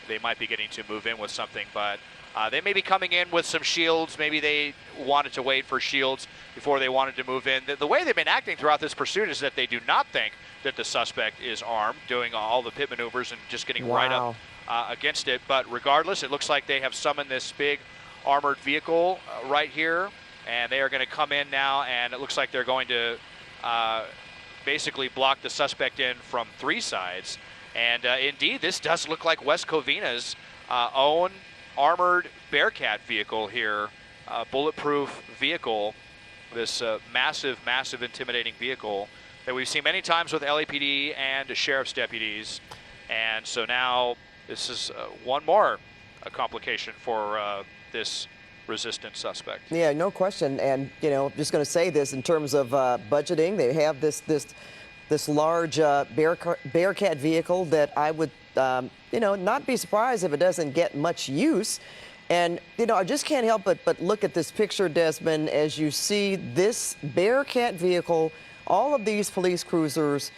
they might be getting to move in with something. But they may be coming in with some shields. Maybe they wanted to wait for shields before they wanted to move in. The way they've been acting throughout this pursuit is that they do not think that the suspect is armed, doing all the pit maneuvers and just getting right up against it. But regardless, it looks like they have summoned this big armored vehicle right here, and they are going to come in now, and it looks like they're going to basically block the suspect in from 3 sides. And indeed, this does look like West Covina's own armored Bearcat vehicle here, bulletproof vehicle, this massive, intimidating vehicle that we've seen many times with LAPD and sheriff's deputies. And so now this is one more complication for this resistant suspect. Yeah, no question. And, just going to say this in terms of budgeting, they have this large Bearcat vehicle that I would, not be surprised if it doesn't get much use. And, I just can't help but look at this picture, Desmond, as you see this Bearcat vehicle, all of these police cruisers,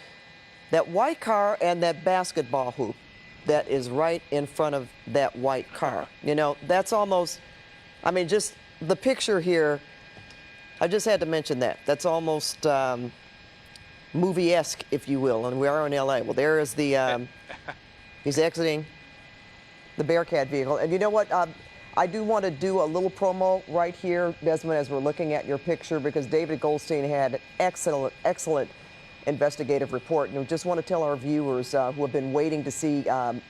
that white car and that basketball hoop that is right in front of that white car. That's almost, just the picture here, I just had to mention that. That's almost movie-esque, if you will, and we are in LA. Well, there is the, he's exiting the Bearcat vehicle. And you know what? I do want to do a little promo right here, Desmond, as we're looking at your picture, because David Goldstein had an excellent investigative report. And we just want to tell our viewers who have been waiting to see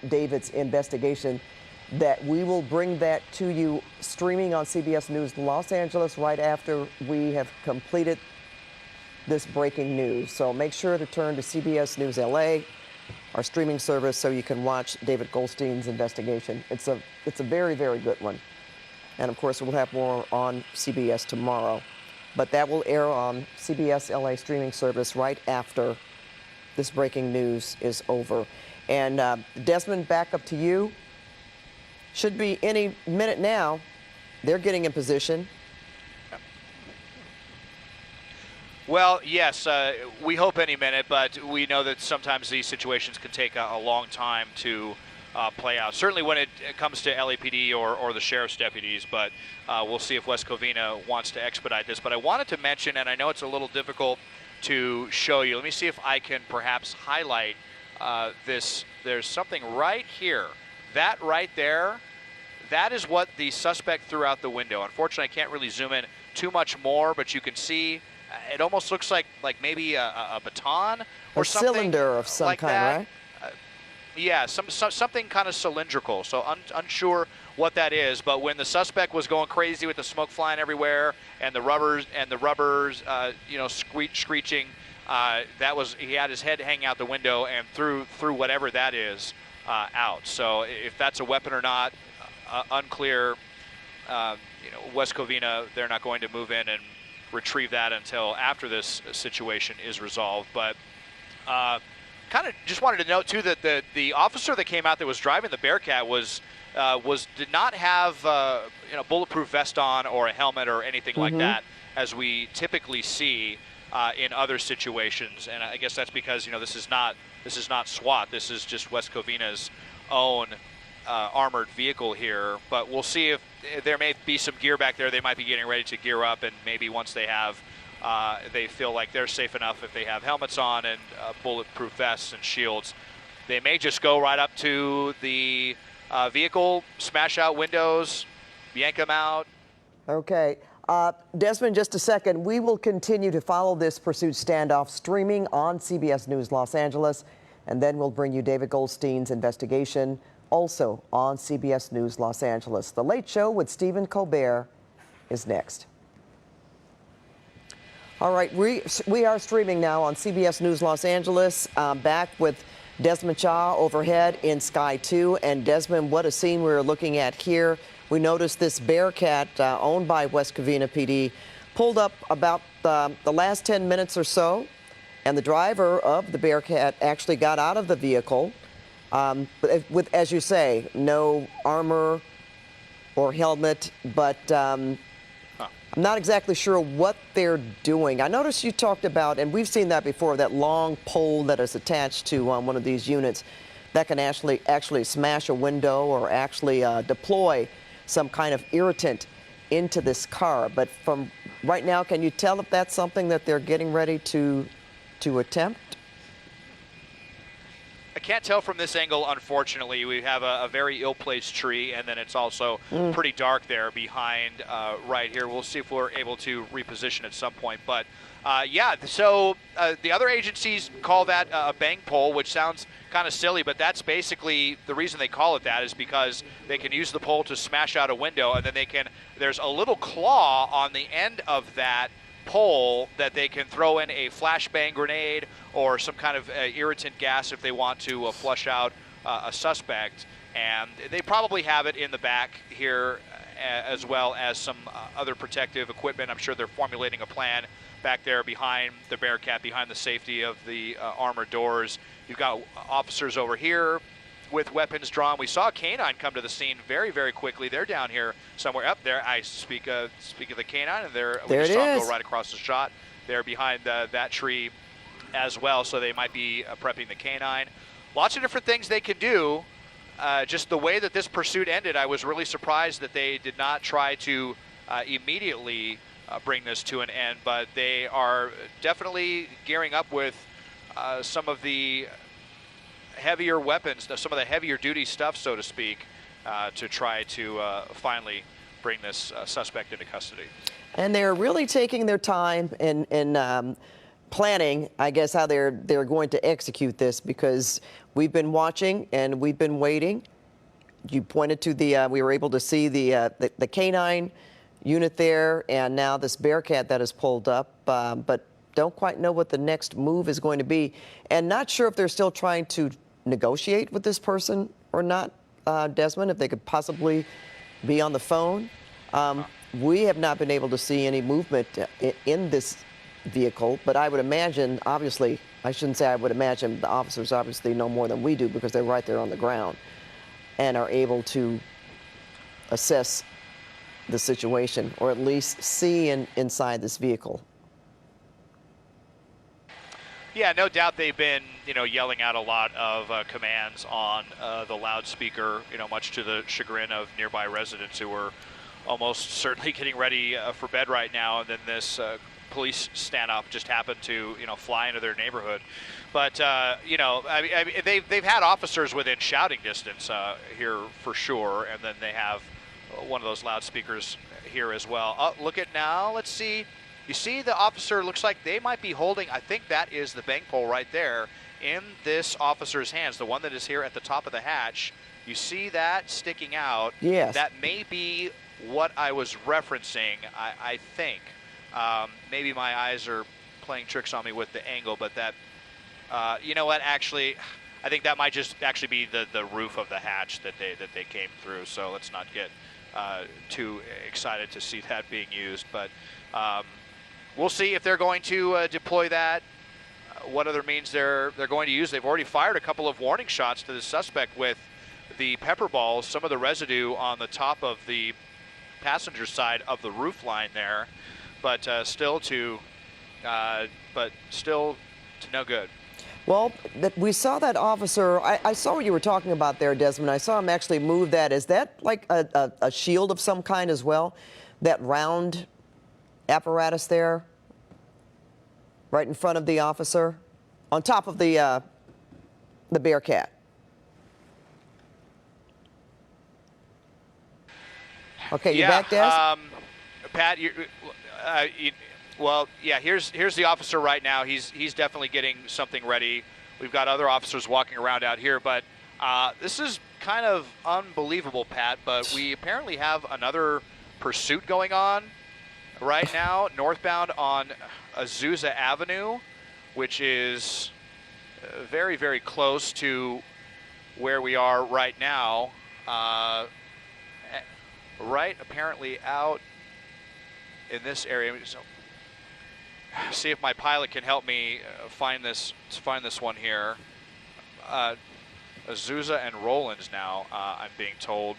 David's investigation that we will bring that to you streaming on CBS News Los Angeles right after we have completed this breaking news. So make sure to turn to CBS News LA, our streaming service, so you can watch David Goldstein's investigation. It's a very, very good one. And of course, we'll have more on CBS tomorrow. But that will air on CBS LA streaming service right after this breaking news is over. And Desmond, back up to you. Should be any minute now. They're getting in position. Well, yes, we hope any minute, but we know that sometimes these situations can take a long time to play out. Certainly when it comes to LAPD or the sheriff's deputies, but we'll see if West Covina wants to expedite this. But I wanted to mention, and I know it's a little difficult to show you. Let me see if I can perhaps highlight this. There's something right here. That right there, that is what the suspect threw out the window. Unfortunately, I can't really zoom in too much more, but you can see it almost looks like maybe a baton or something. A cylinder of some like kind, that. right? Yeah, something kind of cylindrical. So unsure what that is. But when the suspect was going crazy with the smoke flying everywhere and the rubbers, screeching, he had his head hanging out the window and threw whatever that is out. So if that's a weapon or not, unclear. West Covina, they're not going to move in and retrieve that until after this situation is resolved. But kind of just wanted to note too that the officer that came out that was driving the Bearcat did not have bulletproof vest on or a helmet or anything like that, as we typically see in other situations. And I guess that's because this is not SWAT. This is just West Covina's own armored vehicle here. But we'll see if there may be some gear back there. They might be getting ready to gear up, and maybe once they have they feel like they're safe enough if they have helmets on and bulletproof vests and shields, they may just go right up to the vehicle, smash out windows, yank them out. Okay. Desmond, just a second. We will continue to follow this pursuit standoff streaming on CBS News Los Angeles, and then we'll bring you David Goldstein's investigation also on CBS News Los Angeles. The Late Show with Stephen Colbert is next. All right, we are streaming now on CBS News Los Angeles, back with Desmond Chaw overhead in Sky 2. And Desmond, what a scene we're looking at here. We noticed this Bearcat owned by West Covina PD pulled up about the last 10 minutes or so, and the driver of the Bearcat actually got out of the vehicle with, as you say, no armor or helmet, but I'm not exactly sure what they're doing. I noticed you talked about, and we've seen that before, that long pole that is attached to one of these units that can actually smash a window or actually deploy some kind of irritant into this car. But from right now, can you tell if that's something that they're getting ready to attempt? I can't tell from this angle, unfortunately. We have a very ill-placed tree, and then it's also pretty dark there behind right here. We'll see if we're able to reposition at some point. But, yeah, so the other agencies call that a bang pole, which sounds kind of silly, but that's basically the reason they call it that is because they can use the pole to smash out a window, and then there's a little claw on the end of that pole that they can throw in a flashbang grenade or some kind of irritant gas if they want to flush out a suspect. And they probably have it in the back here as well as some other protective equipment. I'm sure they're formulating a plan back there behind the Bearcat, behind the safety of the armored doors. You've got officers over here with weapons drawn. We saw a canine come to the scene very, very quickly. They're down here somewhere up there. I speak of the canine, and we just saw him go right across the shot. They're behind that tree as well, so they might be prepping the canine. Lots of different things they can do. Just the way that this pursuit ended, I was really surprised that they did not try to immediately bring this to an end, but they are definitely gearing up with some of the heavier weapons, some of the heavier duty stuff, so to speak, to try to finally bring this suspect into custody. And they're really taking their time in planning, I guess, how they're going to execute this, because we've been watching and we've been waiting. You pointed to we were able to see the canine unit there, and now this Bearcat that is pulled up, but don't quite know what the next move is going to be, and not sure if they're still trying to negotiate with this person or not, Desmond, if they could possibly be on the phone. We have not been able to see any movement in this vehicle, but I would imagine, obviously, I shouldn't say I would imagine, the officers obviously know more than we do because they're right there on the ground and are able to assess the situation, or at least see inside this vehicle. Yeah, no doubt they've been, yelling out a lot of commands on the loudspeaker, much to the chagrin of nearby residents who were almost certainly getting ready for bed right now. And then this police standoff just happened to, fly into their neighborhood. But, they've had officers within shouting distance here for sure. And then they have one of those loudspeakers here as well. Oh, look at now. Let's see. You see the officer, looks like they might be holding, I think that is the bang pole right there in this officer's hands, the one that is here at the top of the hatch. You see that sticking out? Yes. That may be what I was referencing, I think. Maybe my eyes are playing tricks on me with the angle, but that, you know what, actually, I think that might just actually be the roof of the hatch that they came through, so let's not get too excited to see that being used. But we'll see if they're going to deploy that, what other means they're going to use. They've already fired a couple of warning shots to the suspect with the pepper balls, some of the residue on the top of the passenger side of the roof line there, but still to no good. Well, we saw that officer. I saw what you were talking about there, Desmond. I saw him actually move that. Is that like a shield of some kind as well? That round apparatus there, right in front of the officer, on top of the Bearcat. Okay, you back, Des? Pat, well, yeah. Here's the officer right now. He's definitely getting something ready. We've got other officers walking around out here, but this is kind of unbelievable, Pat. But we apparently have another pursuit going on right now, northbound on Azusa Avenue, which is very, very close to where we are right now. Right, apparently out in this area. So, see if my pilot can help me find this one here. Azusa and Rollins now, I'm being told.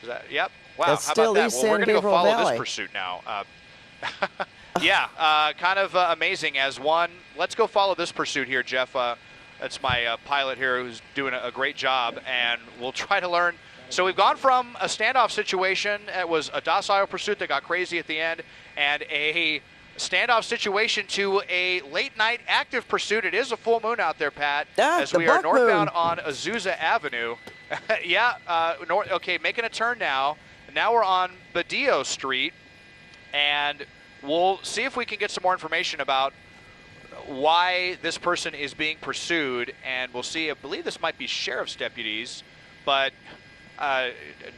Is that, yep. Wow, That's how still about that? East Well, San we're going to go Gabriel follow Valley. this pursuit now. Yeah, kind of amazing as one. Let's go follow this pursuit here, Jeff. That's my pilot here who's doing a great job, and we'll try to learn. So we've gone from a standoff situation. It was a docile pursuit that got crazy at the end, and a standoff situation to a late-night active pursuit. It is a full moon out there, Pat, as the we are buck northbound moon. on Azusa Avenue. Yeah, okay, making a turn now. Now we're on Badillo Street, and we'll see if we can get some more information about why this person is being pursued, and we'll see. I believe this might be sheriff's deputies, but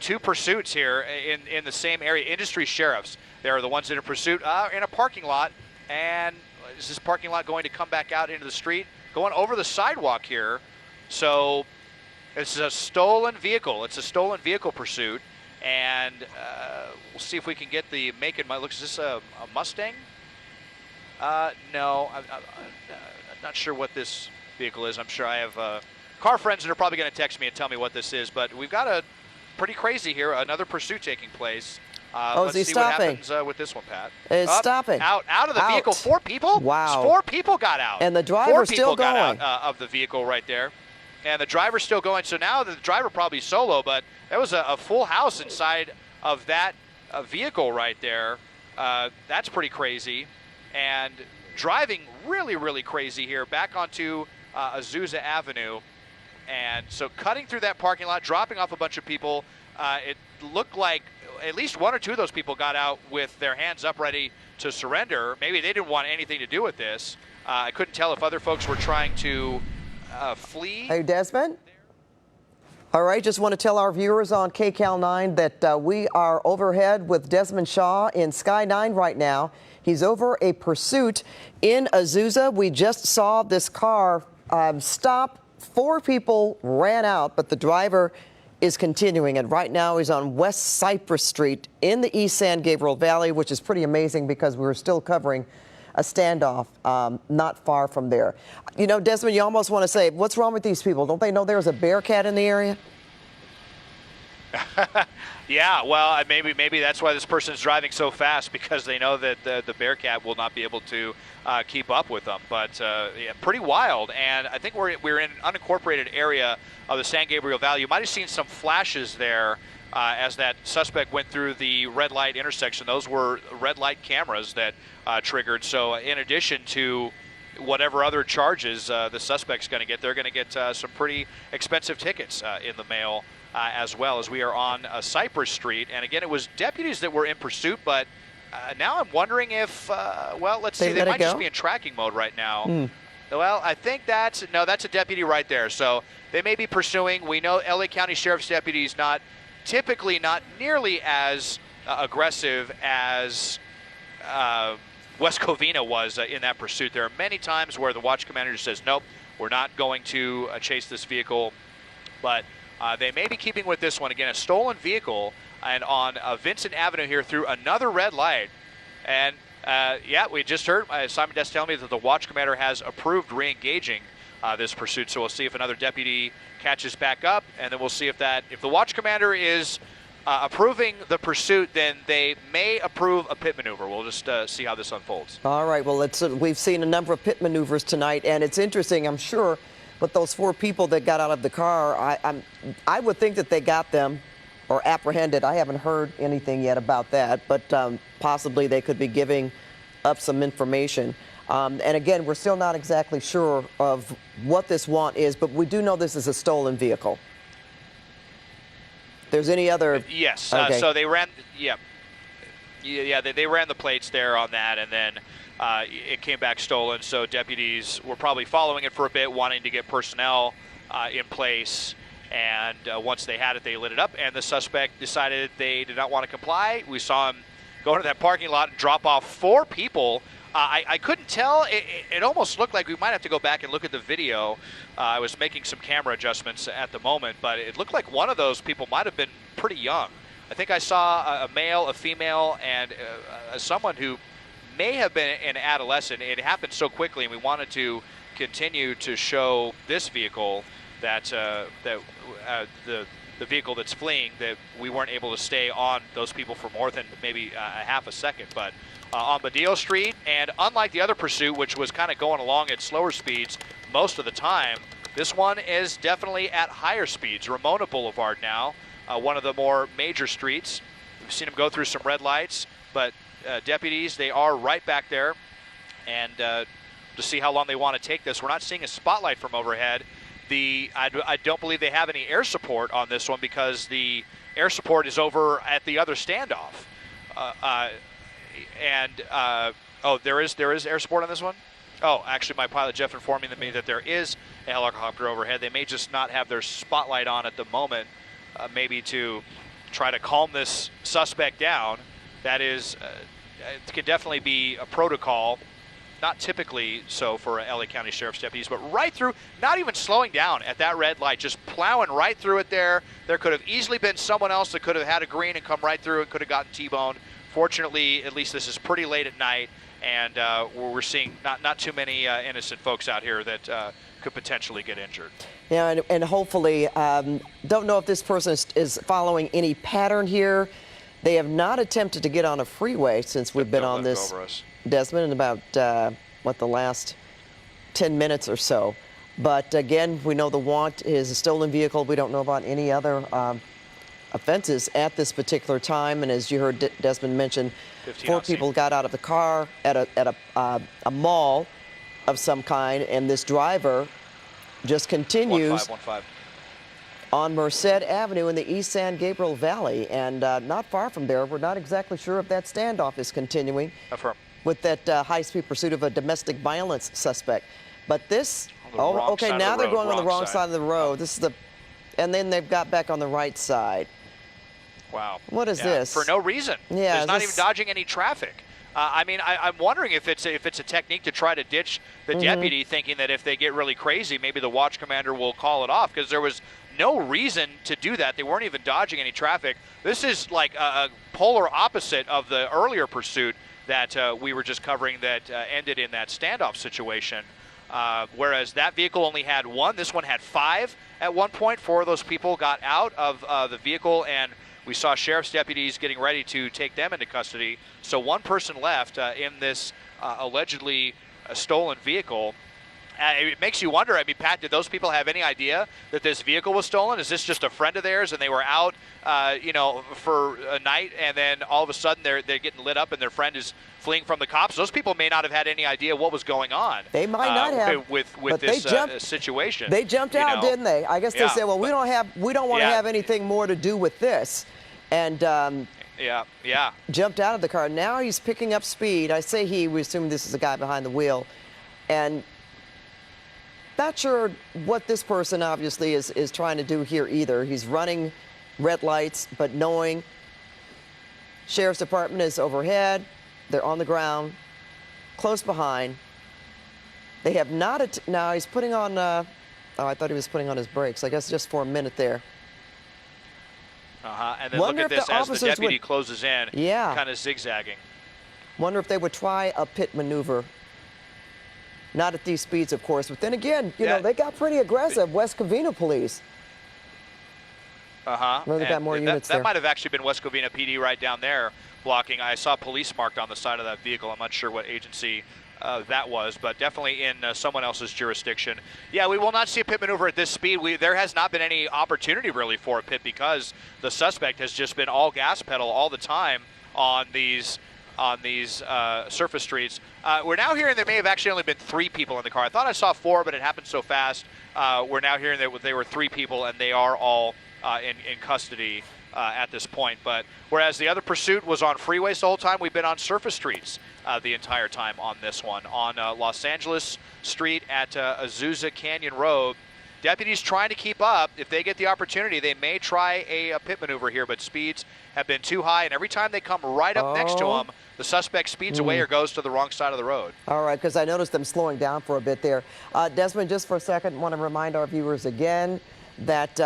two pursuits here in the same area. Industry sheriffs. They are the ones in a pursuit in a parking lot, and is this parking lot going to come back out into the street? Going over the sidewalk here. So it's a stolen vehicle. It's a stolen vehicle pursuit, and we'll see if we can get the make and model. Is this a Mustang? No, I'm not sure what this vehicle is. I'm sure I have car friends that are probably going to text me and tell me what this is, but we've got a pretty crazy here, another pursuit taking place. Is he Let's see stopping? what happens with this one, Pat. It's stopping. Out of the Out. vehicle. 4 people? Wow. 4 people got out. And the Four driver's people still got going. out of the vehicle right there. And the driver's still going. So now the driver probably solo, but there was a full house inside of that vehicle right there. That's pretty crazy. And driving really, really crazy here back onto Azusa Avenue. And so cutting through that parking lot, dropping off a bunch of people. It looked like at least 1 or 2 of those people got out with their hands up ready to surrender. Maybe they didn't want anything to do with this. I couldn't tell if other folks were trying to flee. Hey, Desmond? All right, just want to tell our viewers on KCAL 9 that we are overhead with Desmond Shaw in Sky 9 right now. He's over a pursuit in Azusa. We just saw this car stop. 4 people ran out, but the driver is continuing. And right now he's on West Cypress Street in the East San Gabriel Valley, which is pretty amazing because we're still covering a standoff not far from there. You know, Desmond, you almost want to say, what's wrong with these people? Don't they know there's a Bearcat in the area? Yeah, well, maybe that's why this person's driving so fast, because they know that the Bearcat will not be able to keep up with them. But yeah, pretty wild. And I think we're in an unincorporated area of the San Gabriel Valley. You might have seen some flashes there as that suspect went through the red light intersection. Those were red light cameras that triggered. So in addition to whatever other charges the suspect's going to get, they're going to get some pretty expensive tickets in the mail. As well, as we are on Cypress Street. And again, it was deputies that were in pursuit, but now I'm wondering if, well, let's see, they might just be in tracking mode right now. Well, I think that's a deputy right there. So they may be pursuing. We know LA County Sheriff's deputies typically not nearly as aggressive as West Covina was in that pursuit. There are many times where the watch commander just says, nope, we're not going to chase this vehicle, but they may be keeping with this one. Again, a stolen vehicle, and on Vincent Avenue here through another red light. And yeah, we just heard Simon Des tell me that the watch commander has approved re-engaging this pursuit. So we'll see if another deputy catches back up, and then we'll see if the watch commander is approving the pursuit, then they may approve a pit maneuver. We'll just see how this unfolds. All right, well, we've seen a number of pit maneuvers tonight, and it's interesting, I'm sure. But those 4 people that got out of the car, I would think that they got them or apprehended. I haven't heard anything yet about that, but possibly they could be giving up some information. And again, we're still not exactly sure of what this want is, but we do know this is a stolen vehicle. there's any other. Yes. Okay. So they ran. They ran the plates there on that, and then it came back stolen. So deputies were probably following it for a bit, wanting to get personnel in place. And once they had it, they lit it up, and the suspect decided they did not want to comply. We saw him go into that parking lot and drop off 4 people. I couldn't tell. It almost looked like we might have to go back and look at the video. I was making some camera adjustments at the moment, but it looked like one of those people might have been pretty young. I think I saw a male, a female, and someone who may have been an adolescent. It happened so quickly, and we wanted to continue to show this vehicle that the vehicle that's fleeing, that we weren't able to stay on those people for more than maybe a half a second. But on Badillo Street, and unlike the other pursuit, which was kind of going along at slower speeds most of the time, this one is definitely at higher speeds. Ramona Boulevard now, one of the more major streets. We've seen them go through some red lights, but deputies, they are right back there, and to see how long they want to take this. We're not seeing a spotlight from overhead. I don't believe they have any air support on this one, because the air support is over at the other standoff. Oh, there is air support on this one? Oh, actually, my pilot Jeff informing me that there is a helicopter overhead. They may just not have their spotlight on at the moment, maybe to try to calm this suspect down. That is, it could definitely be a protocol. Not typically so for LA County Sheriff's deputies, but right through, not even slowing down at that red light, just plowing right through it there. There could have easily been someone else that could have had a green and come right through it, could have gotten T-boned. Fortunately, at least this is pretty late at night, and we're seeing not too many innocent folks out here that could potentially get injured. Yeah, and hopefully, don't know if this person is following any pattern here. They have not attempted to get on a freeway since we've been on this, Desmond, in about, the last 10 minutes or so. But again, we know the want is a stolen vehicle. We don't know about any other offenses at this particular time. And as you heard Desmond mention, 4 people got out of the car at a mall of some kind, and this driver just continues 1515. on Merced Avenue in the East San Gabriel Valley, and not far from there. We're not exactly sure if that standoff is continuing. Affirm. With that high-speed pursuit of a domestic violence suspect. But this, okay, now they're going on the wrong side of the road. This is and then they've got back on the right side. Wow. What is this? For no reason. Yeah, There's not even dodging any traffic. I mean, I'm wondering if it's a technique to try to ditch the deputy, thinking that if they get really crazy, maybe the watch commander will call it off, because there was no reason to do that. They weren't even dodging any traffic. This is like a polar opposite of the earlier pursuit that we were just covering that ended in that standoff situation. Whereas that vehicle only had 1, this one had 5 at one point. 4 of those people got out of the vehicle, and we saw sheriff's deputies getting ready to take them into custody. So 1 person left in this allegedly stolen vehicle. It makes you wonder, I mean, Pat, did those people have any idea that this vehicle was stolen? Is this just a friend of theirs and they were out, for a night, and then all of a sudden they're getting lit up and their friend is fleeing from the cops? Those people may not have had any idea what was going on. They might not have with this situation. They jumped out, didn't they? I guess they said, "Well, we don't want to have anything more to do with this," and jumped out of the car. Now he's picking up speed. I say he. We assume this is the guy behind the wheel, and not sure what this person obviously is trying to do here either. He's running red lights, but knowing Sheriff's Department is overhead. They're on the ground, close behind. They have not. Now he's putting on. I thought he was putting on his brakes. I guess just for a minute there. And then look at this as the deputy closes in. Yeah. Kind of zigzagging. Wonder if they would try a pit maneuver. Not at these speeds, of course. But then again, you know, they got pretty aggressive. West Covina police. Well, they got more units there. That might have actually been West Covina PD right down there blocking. I saw police marked on the side of that vehicle. I'm not sure what agency that was, but definitely in someone else's jurisdiction. Yeah, we will not see a pit maneuver at this speed. There has not been any opportunity really for a pit, because the suspect has just been all gas pedal all the time on these surface streets. We're now hearing there may have actually only been 3 people in the car. I thought I saw 4, but it happened so fast. We're now hearing that there were 3 people, and they are all in custody at this point. But whereas the other pursuit was on freeways the whole time, we've been on surface streets the entire time on this one. On Los Angeles Street at Azusa Canyon Road, deputies trying to keep up. If they get the opportunity, they may try a pit maneuver here, but speeds have been too high, and every time they come right up next to them, the suspect speeds away or goes to the wrong side of the road. All right, because I noticed them slowing down for a bit there. Desmond, just for a second, want to remind our viewers again that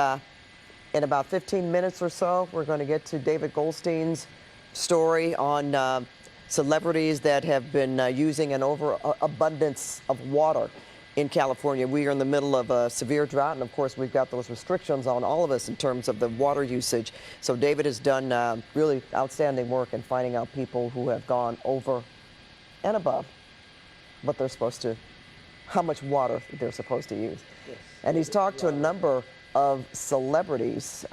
in about 15 minutes or so, we're going to get to David Goldstein's story on celebrities that have been using an overabundance of water in California. We are in the middle of a severe drought, and of course we've got those restrictions on all of us in terms of the water usage. So David has done really outstanding work in finding out people who have gone over and above what they're supposed to, how much water they're supposed to use. Yes. And he's talked to a number of celebrities.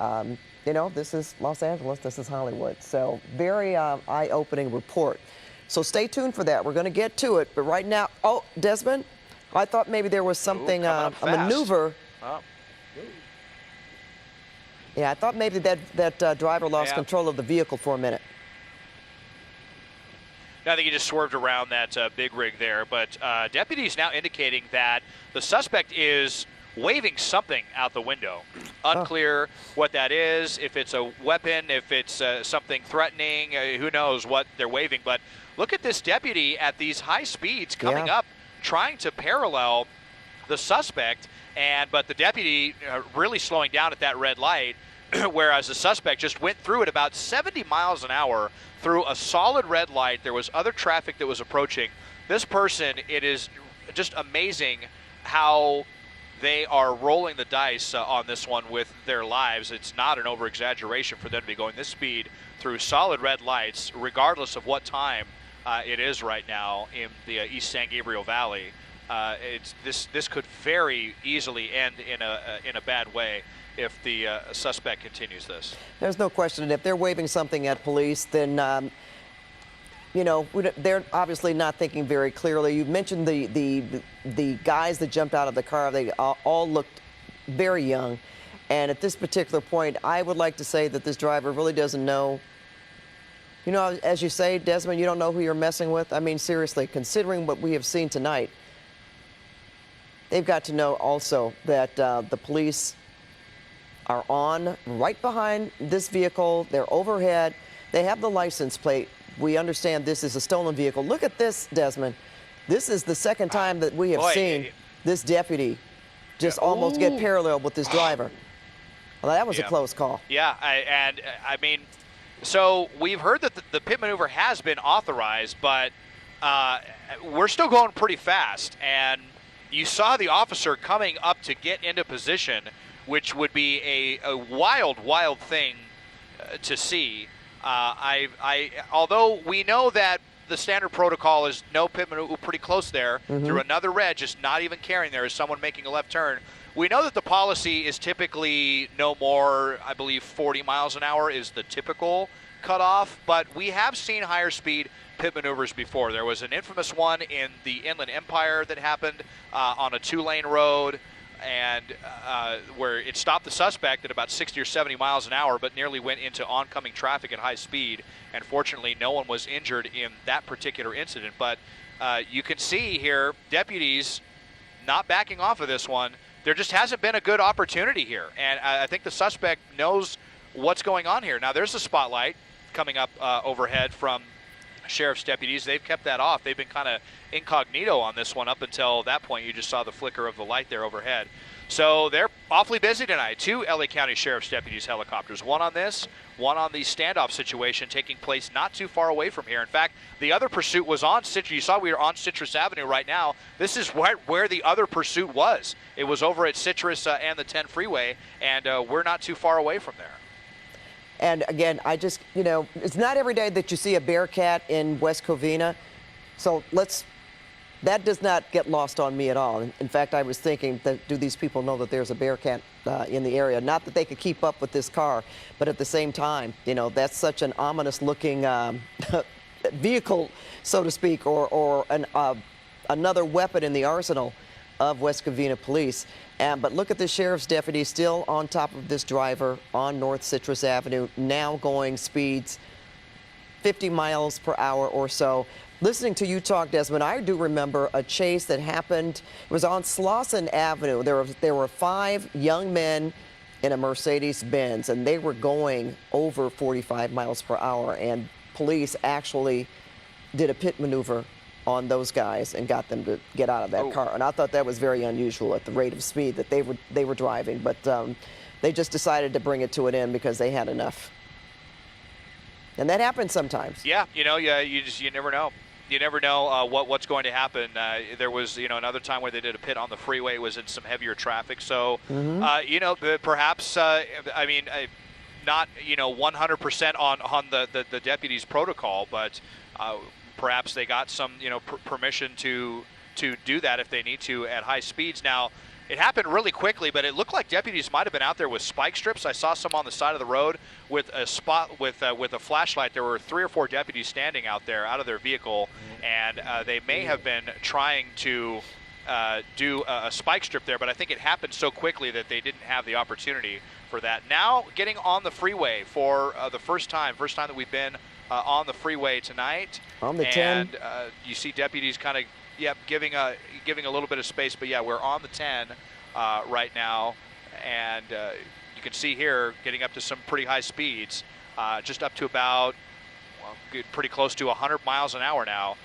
You know, this is Los Angeles, this is Hollywood. So very eye-opening report. So stay tuned for that. We're going to get to it. But right now, oh, Desmond, I thought maybe there was something, a maneuver. Oh. Yeah, I thought maybe that driver lost control of the vehicle for a minute. No, I think he just swerved around that big rig there. But deputies now indicating that the suspect is waving something out the window. Unclear what that is, if it's a weapon, if it's something threatening, who knows what they're waving. But look at this deputy at these high speeds coming up, trying to parallel the suspect, but the deputy really slowing down at that red light, whereas the suspect just went through it about 70 miles an hour through a solid red light. There was other traffic that was approaching. This person, it is just amazing how they are rolling the dice on this one with their lives. It's not an over-exaggeration for them to be going this speed through solid red lights, regardless of what time it is right now in the East San Gabriel Valley. This could very easily end in a bad way if the suspect continues this. There's no question. If they're waving something at police, then you know, they're obviously not thinking very clearly. You mentioned the guys that jumped out of the car. They all looked very young. And at this particular point, I would like to say that this driver really doesn't know. You know, as you say, Desmond, you don't know who you're messing with. I mean, seriously, considering what we have seen tonight, they've got to know also that the police are on right behind this vehicle. They're overhead. They have the license plate. We understand this is a stolen vehicle. Look at this, Desmond. This is the second time that we have seen this deputy just almost get parallel with this driver. Well, that was a close call. Yeah, I mean, so we've heard that the pit maneuver has been authorized, but we're still going pretty fast. And you saw the officer coming up to get into position, which would be a wild, wild thing to see. Although we know that the standard protocol is no pit maneuver, pretty close there, through another red, just not even caring there is someone making a left turn. We know that the policy is typically no more, I believe 40 miles an hour is the typical cutoff, but we have seen higher speed pit maneuvers before. There was an infamous one in the Inland Empire that happened on a 2-lane road, and where it stopped the suspect at about 60 or 70 miles an hour, but nearly went into oncoming traffic at high speed. And fortunately, no one was injured in that particular incident. But you can see here, deputies not backing off of this one. There just hasn't been a good opportunity here. And I think the suspect knows what's going on here. Now, there's a spotlight coming up overhead from sheriff's deputies. They've kept that off. They've been kind of incognito on this one up until that point. You just saw the flicker of the light there overhead. So they're awfully busy tonight. 2 LA County Sheriff's Deputies helicopters, one on this, one on the standoff situation taking place not too far away from here. In fact, the other pursuit was on Citrus. You saw we are on Citrus Avenue right now. This is where the other pursuit was. It was over at Citrus and the 10 freeway, and we're not too far away from there. And again, I just, you know, it's not every day that you see a Bearcat in West Covina. So that does not get lost on me at all. In fact, I was thinking that do these people know that there's a Bearcat in the area? Not that they could keep up with this car, but at the same time, you know, that's such an ominous looking vehicle, so to speak, or another weapon in the arsenal of West Covina Police. But look at the sheriff's deputy still on top of this driver on North Citrus Avenue, now going speeds 50 miles per hour or so. Listening to you talk, Desmond, I do remember a chase that happened. It was on Slauson Avenue. There were 5 young men in a Mercedes-Benz, and they were going over 45 miles per hour. And police actually did a pit maneuver on those guys and got them to get out of that car. And I thought that was very unusual at the rate of speed that they were driving. But they just decided to bring it to an end because they had enough. And that happens sometimes. Yeah, you never know. You never know what's going to happen. There was, another time where they did a pit on the freeway. It was in some heavier traffic. So, perhaps, not, 100% on the deputy's protocol, but perhaps they got some, permission to do that if they need to at high speeds. Now, it happened really quickly, but it looked like deputies might have been out there with spike strips. I saw some on the side of the road with a spot with a flashlight. There were 3 or 4 deputies standing out there out of their vehicle, and they may have been trying to do a spike strip there, but I think it happened so quickly that they didn't have the opportunity for that. Now getting on the freeway for the first time that we've been on the freeway tonight. On the 10. And you see deputies kind of giving a little bit of space, but yeah, we're on the 10 right now, and you can see here getting up to some pretty high speeds, just up to about pretty close to 100 miles an hour now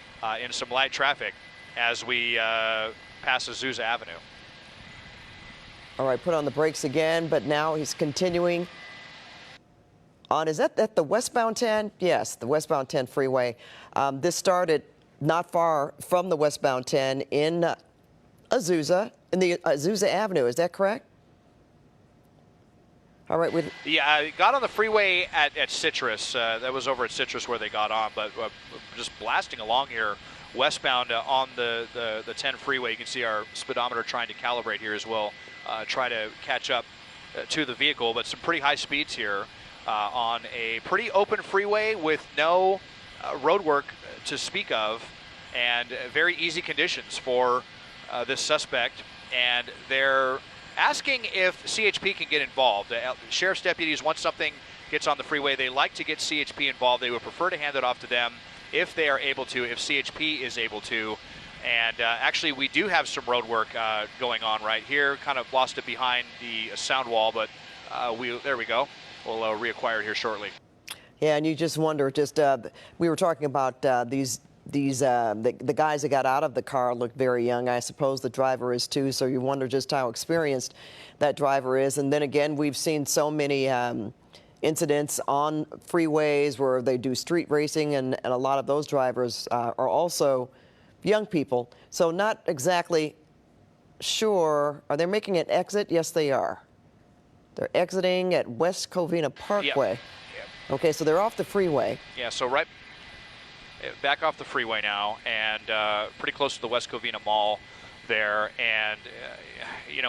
in some light traffic as we pass Azusa Avenue. All right, put on the brakes again, but now he's continuing on. Is that the westbound 10? Yes, the westbound 10 freeway. This started not far from the westbound 10 in Azusa, in the Azusa Avenue. Is that correct? All right. Yeah, I got on the freeway at Citrus. That was over at Citrus where they got on, but just blasting along here westbound on the 10 freeway. You can see our speedometer trying to calibrate here as well, try to catch up to the vehicle, but some pretty high speeds here on a pretty open freeway with no road work to speak of, and very easy conditions for this suspect. And they're asking if CHP can get involved. Sheriff's deputies, once something gets on the freeway, they like to get CHP involved. They would prefer to hand it off to them if they are able to, if CHP is able to. And actually, we do have some road work going on right here. Kind of lost it behind the sound wall, but there we go. We'll reacquire it here shortly. Yeah, and you just wonder, we were talking about the guys that got out of the car look very young. I suppose the driver is too, so you wonder just how experienced that driver is. And then again, we've seen so many incidents on freeways where they do street racing, and a lot of those drivers are also young people. So not exactly sure. Are they making an exit? Yes, they are. They're exiting at West Covina Parkway. Yep. Okay, so they're off the freeway. Yeah, so right back off the freeway now, and pretty close to the West Covina Mall there. And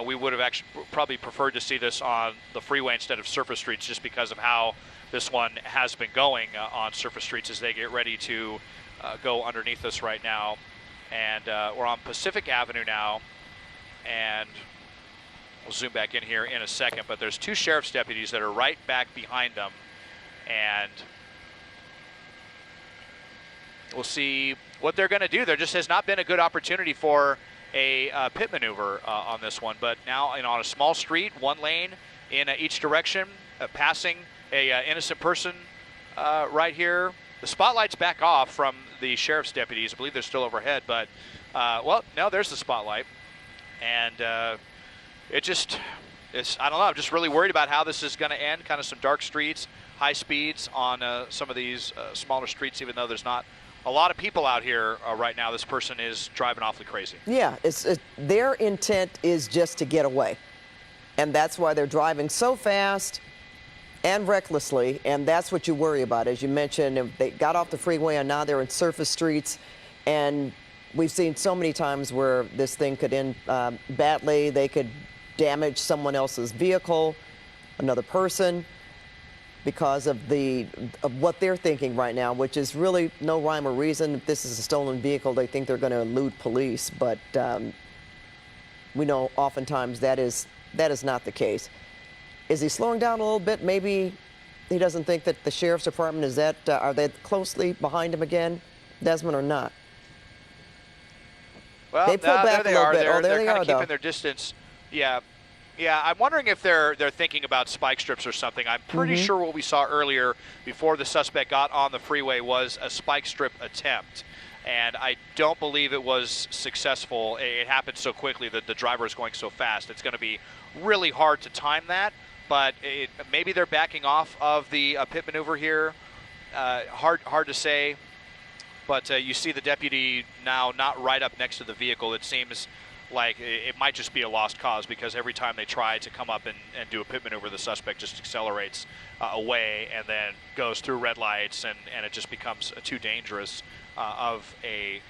we would have actually probably preferred to see this on the freeway instead of surface streets, just because of how this one has been going on surface streets as they get ready to go underneath us right now. And we're on Pacific Avenue now, and we'll zoom back in here in a second, but there's 2 sheriff's deputies that are right back behind them, and we'll see what they're going to do. There just has not been a good opportunity for a pit maneuver on this one, but now on a small street, 1 lane in each direction, passing a innocent person right here. The spotlight's back off from the sheriff's deputies. I believe they're still overhead, but well, no, there's the spotlight, and I don't know. I'm just really worried about how this is going to end. Kind of some dark streets, high speeds on some of these smaller streets, even though there's not a lot of people out here right now. This person is driving awfully crazy. Yeah, their intent is just to get away. And that's why they're driving so fast and recklessly, and that's what you worry about. As you mentioned, they got off the freeway and now they're in surface streets, and we've seen so many times where this thing could end badly. They could damage someone else's vehicle, another person, because of what they're thinking right now, which is really no rhyme or reason. If this is a stolen vehicle, they think they're going to elude police, but we know oftentimes that is not the case. Is he slowing down a little bit? Maybe he doesn't think that the sheriff's department is are they closely behind him again, Desmond, or not? Well, they pulled back there a little are. bit. They're, Oh, there they're they kind are, of keeping though. their distance. Yeah. Yeah, I'm wondering if they're thinking about spike strips or something. I'm pretty sure what we saw earlier before the suspect got on the freeway was a spike strip attempt. And I don't believe it was successful. It happened so quickly that the driver is going so fast. It's going to be really hard to time that. But maybe they're backing off of the pit maneuver here. Hard to say. But you see the deputy now not right up next to the vehicle. It seems like it might just be a lost cause, because every time they try to come up and do a pit maneuver, the suspect just accelerates away and then goes through red lights, and it just becomes too dangerous of a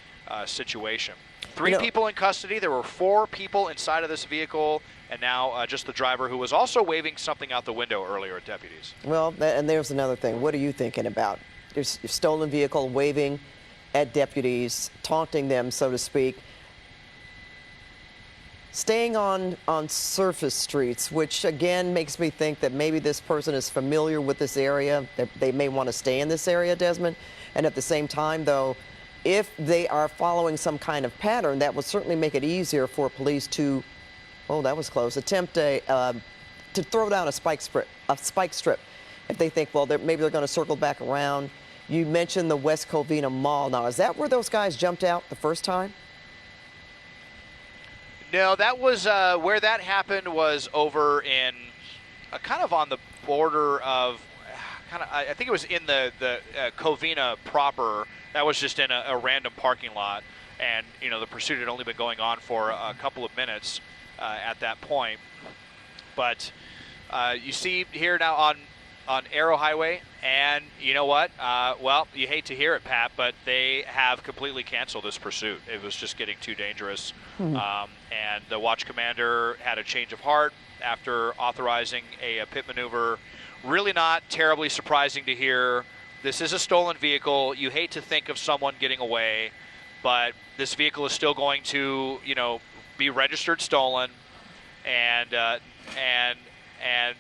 situation. Three people in custody. There were 4 people inside of this vehicle, and now just the driver, who was also waving something out the window earlier at deputies. Well, and there's another thing. What are you thinking about? There's a stolen vehicle, waving at deputies, taunting them, so to speak. Staying on surface streets, which again makes me think that maybe this person is familiar with this area, that they may want to stay in this area, Desmond. And at the same time, though, if they are following some kind of pattern, that would certainly make it easier for police to, oh, that was close, attempt to throw down a spike strip. If they think, well, maybe they're going to circle back around. You mentioned the West Covina Mall. Now, is that where those guys jumped out the first time? No, that was where that happened was over in kind of on the border of I think it was in the Covina proper. That was just in a random parking lot, and the pursuit had only been going on for a couple of minutes at that point. But you see here now on Arrow Highway, and you know what? Well, you hate to hear it, Pat, but they have completely canceled this pursuit. It was just getting too dangerous. And the watch commander had a change of heart after authorizing a pit maneuver. Really not terribly surprising to hear. This is a stolen vehicle. You hate to think of someone getting away, but this vehicle is still going to, be registered stolen, and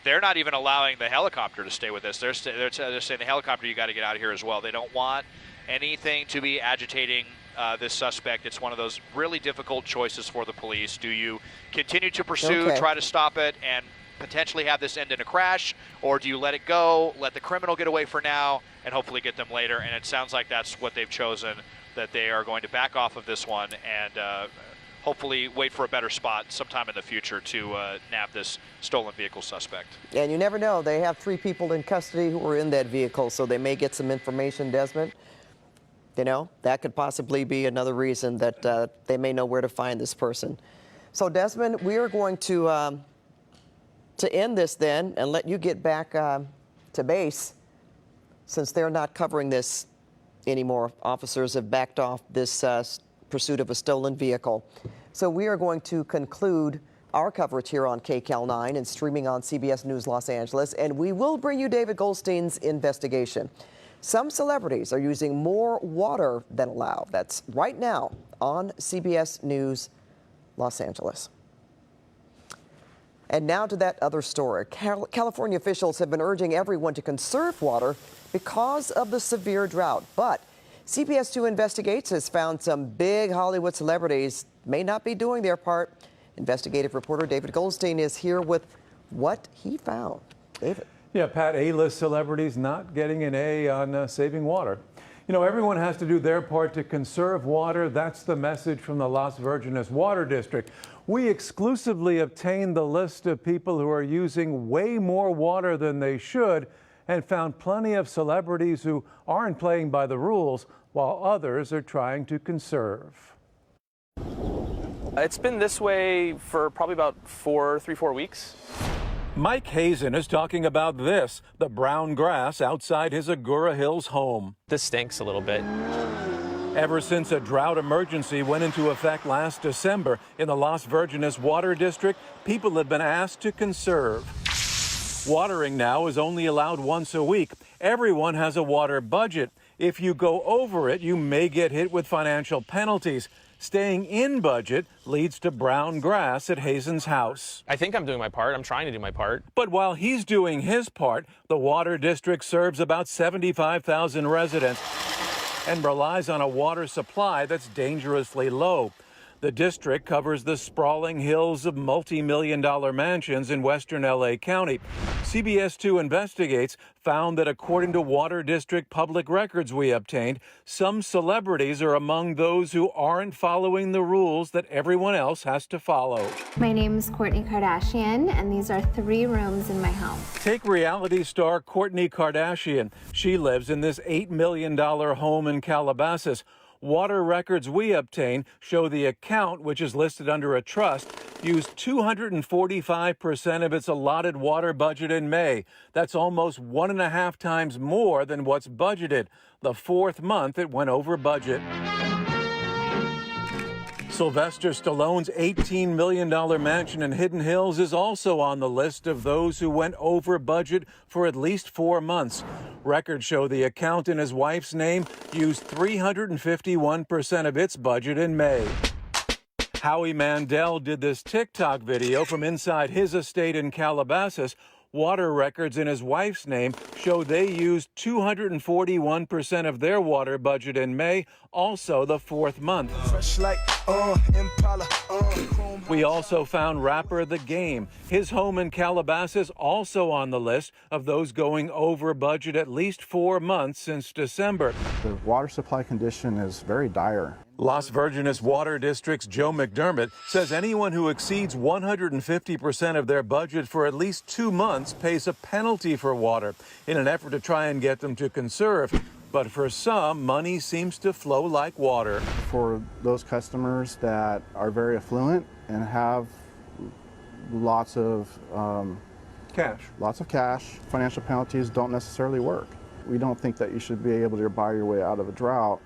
they're not even allowing the helicopter to stay with us. They're saying the helicopter, you got to get out of here as well. They don't want anything to be agitating this suspect. It's one of those really difficult choices for the police. Do you continue to pursue, try to stop it, and potentially have this end in a crash, or do you let it go, let the criminal get away for now, and hopefully get them later? And it sounds like that's what they've chosen, that they are going to back off of this one and hopefully wait for a better spot sometime in the future to nab this stolen vehicle suspect. And you never know. They have 3 people in custody who were in that vehicle, so they may get some information, Desmond. That could possibly be another reason that they may know where to find this person. So, Desmond, we are going to end this then and let you get back to base, since they're not covering this anymore. Officers have backed off this pursuit of a stolen vehicle. So we are going to conclude our coverage here on KCAL 9 and streaming on CBS News Los Angeles, and we will bring you David Goldstein's investigation. Some celebrities are using more water than allowed. That's right now on CBS News Los Angeles. And now to that other story. California officials have been urging everyone to conserve water because of the severe drought. But CBS 2 Investigates has found some big Hollywood celebrities may not be doing their part. Investigative reporter David Goldstein is here with what he found. David. Yeah, Pat, A-list celebrities not getting an A on saving water. Everyone has to do their part to conserve water. That's the message from the Las Virgenes Water District. We exclusively obtained the list of people who are using way more water than they should, and found plenty of celebrities who aren't playing by the rules, while others are trying to conserve. It's been this way for probably about 3-4 weeks. Mike Hazen is talking about this, the brown grass outside his Agoura Hills home. This stinks a little bit. Ever since a drought emergency went into effect last December in the Las Virgenes Water District, people have been asked to conserve. Watering now is only allowed once a week. Everyone has a water budget. If you go over it, you may get hit with financial penalties. Staying in budget leads to brown grass at Hazen's house. I think I'm doing my part. I'm trying to do my part. But while he's doing his part, the Water District serves about 75,000 residents and relies on a water supply that's dangerously low. The district covers the sprawling hills of multi-million-dollar mansions in western LA County. CBS 2 Investigates found that according to Water District public records we obtained, some celebrities are among those who aren't following the rules that everyone else has to follow. My name is Kourtney Kardashian, and these are 3 rooms in my home. Take reality star Kourtney Kardashian. She lives in this $8 million home in Calabasas. Water records we obtain show the account, which is listed under a trust, used 245% of its allotted water budget in May. That's almost 1.5 times more than what's budgeted. The 4th month it went over budget. Sylvester Stallone's $18 million mansion in Hidden Hills is also on the list of those who went over budget for at least 4 months. Records show the account in his wife's name used 351% of its budget in May. Howie Mandel did this TikTok video from inside his estate in Calabasas. Water records in his wife's name show they used 241% of their water budget in May, also the 4th month. We also found rapper The Game. His home in Calabasas also on the list of those going over budget at least 4 months since December. The water supply condition is very dire. Las Virgenes Water District's Joe McDermott says anyone who exceeds 150% of their budget for at least 2 months pays a penalty for water in an effort to try and get them to conserve. But for some, money seems to flow like water. For those customers that are very affluent and have lots of cash, financial penalties don't necessarily work. We don't think that you should be able to buy your way out of a drought.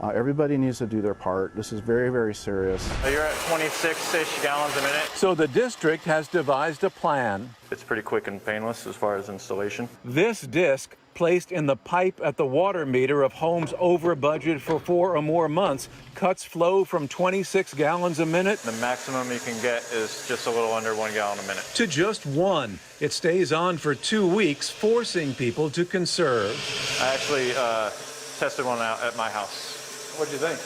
Everybody needs to do their part. This is very, very serious. You're at 26-ish gallons a minute. So the district has devised a plan. It's pretty quick and painless as far as installation. This disc, placed in the pipe at the water meter of homes over budget for 4 or more months, cuts flow from 26 gallons a minute. The maximum you can get is just a little under 1 gallon a minute. To just 1. It stays on for 2 weeks, forcing people to conserve. I actually tested one out at my house. What'd you think?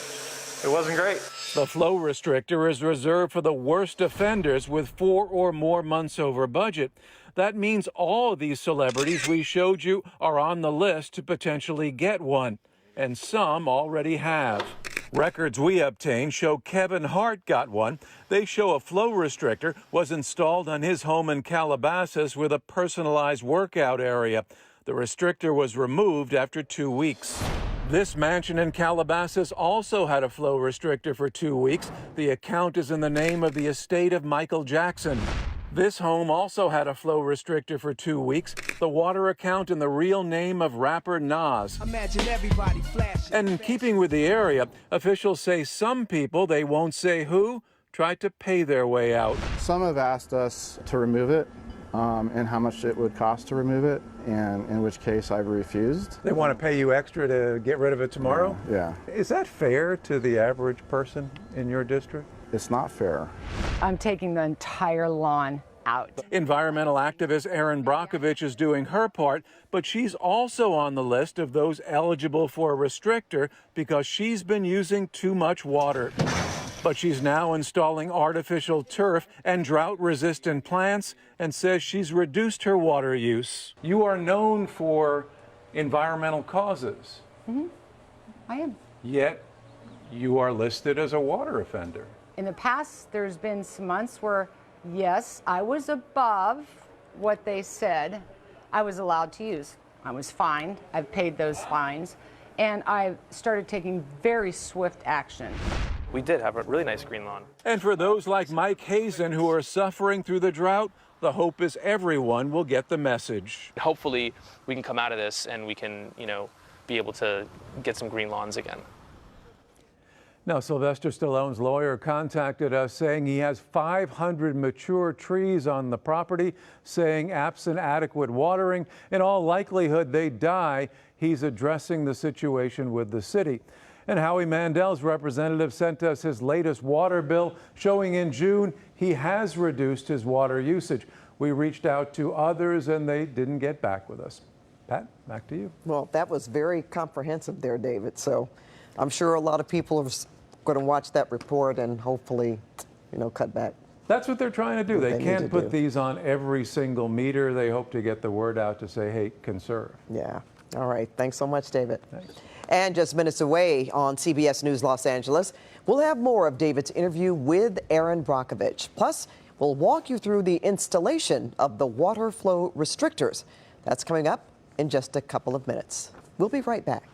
It wasn't great. The flow restrictor is reserved for the worst offenders with 4 or more months over budget. That means all these celebrities we showed you are on the list to potentially get one, and some already have. Records we obtained show Kevin Hart got one. They show a flow restrictor was installed on his home in Calabasas with a personalized workout area. The restrictor was removed after 2 weeks. This mansion in Calabasas also had a flow restrictor for 2 weeks. The account is in the name of the estate of Michael Jackson. This home also had a flow restrictor for 2 weeks. The water account in the real name of rapper Nas. Imagine everybody flashing. And in keeping with the area, officials say some people, they won't say who, tried to pay their way out. Some have asked us to remove it and how much it would cost to remove it, and in which case I've refused. They want to pay you extra to get rid of it tomorrow? Yeah. Is that fair to the average person in your district? It's not fair. I'm taking the entire lawn out. Environmental activist Erin Brockovich is doing her part, but she's also on the list of those eligible for a restrictor because she's been using too much water. But she's now installing artificial turf and drought-resistant plants and says she's reduced her water use. You are known for environmental causes. I am. Yet you are listed as a water offender. In the past, there's been some months where, yes, I was above what they said I was allowed to use. I was fined. I've paid those fines. And I've started taking very swift action. We did have a really nice green lawn. And for those like Mike Hazen who are suffering through the drought, the hope is everyone will get the message. Hopefully, we can come out of this and we can, be able to get some green lawns again. Now, Sylvester Stallone's lawyer contacted us saying he has 500 mature trees on the property, saying absent adequate watering, in all likelihood they die. he's addressing the situation with the city. And Howie Mandel's representative sent us his latest water bill, showing in June he has reduced his water usage. We reached out to others and they didn't get back with us. Pat, back to you. Well, that was very comprehensive there, David. So I'm sure a lot of people are going to watch that report and hopefully, cut back. That's what they're trying to do. They can't put these on every single meter. They hope to get the word out to say, hey, conserve. Yeah. All right. Thanks so much, David. Thanks. And just minutes away on CBS News Los Angeles, we'll have more of David's interview with Erin Brockovich. Plus, we'll walk you through the installation of the water flow restrictors. That's coming up in just a couple of minutes. We'll be right back.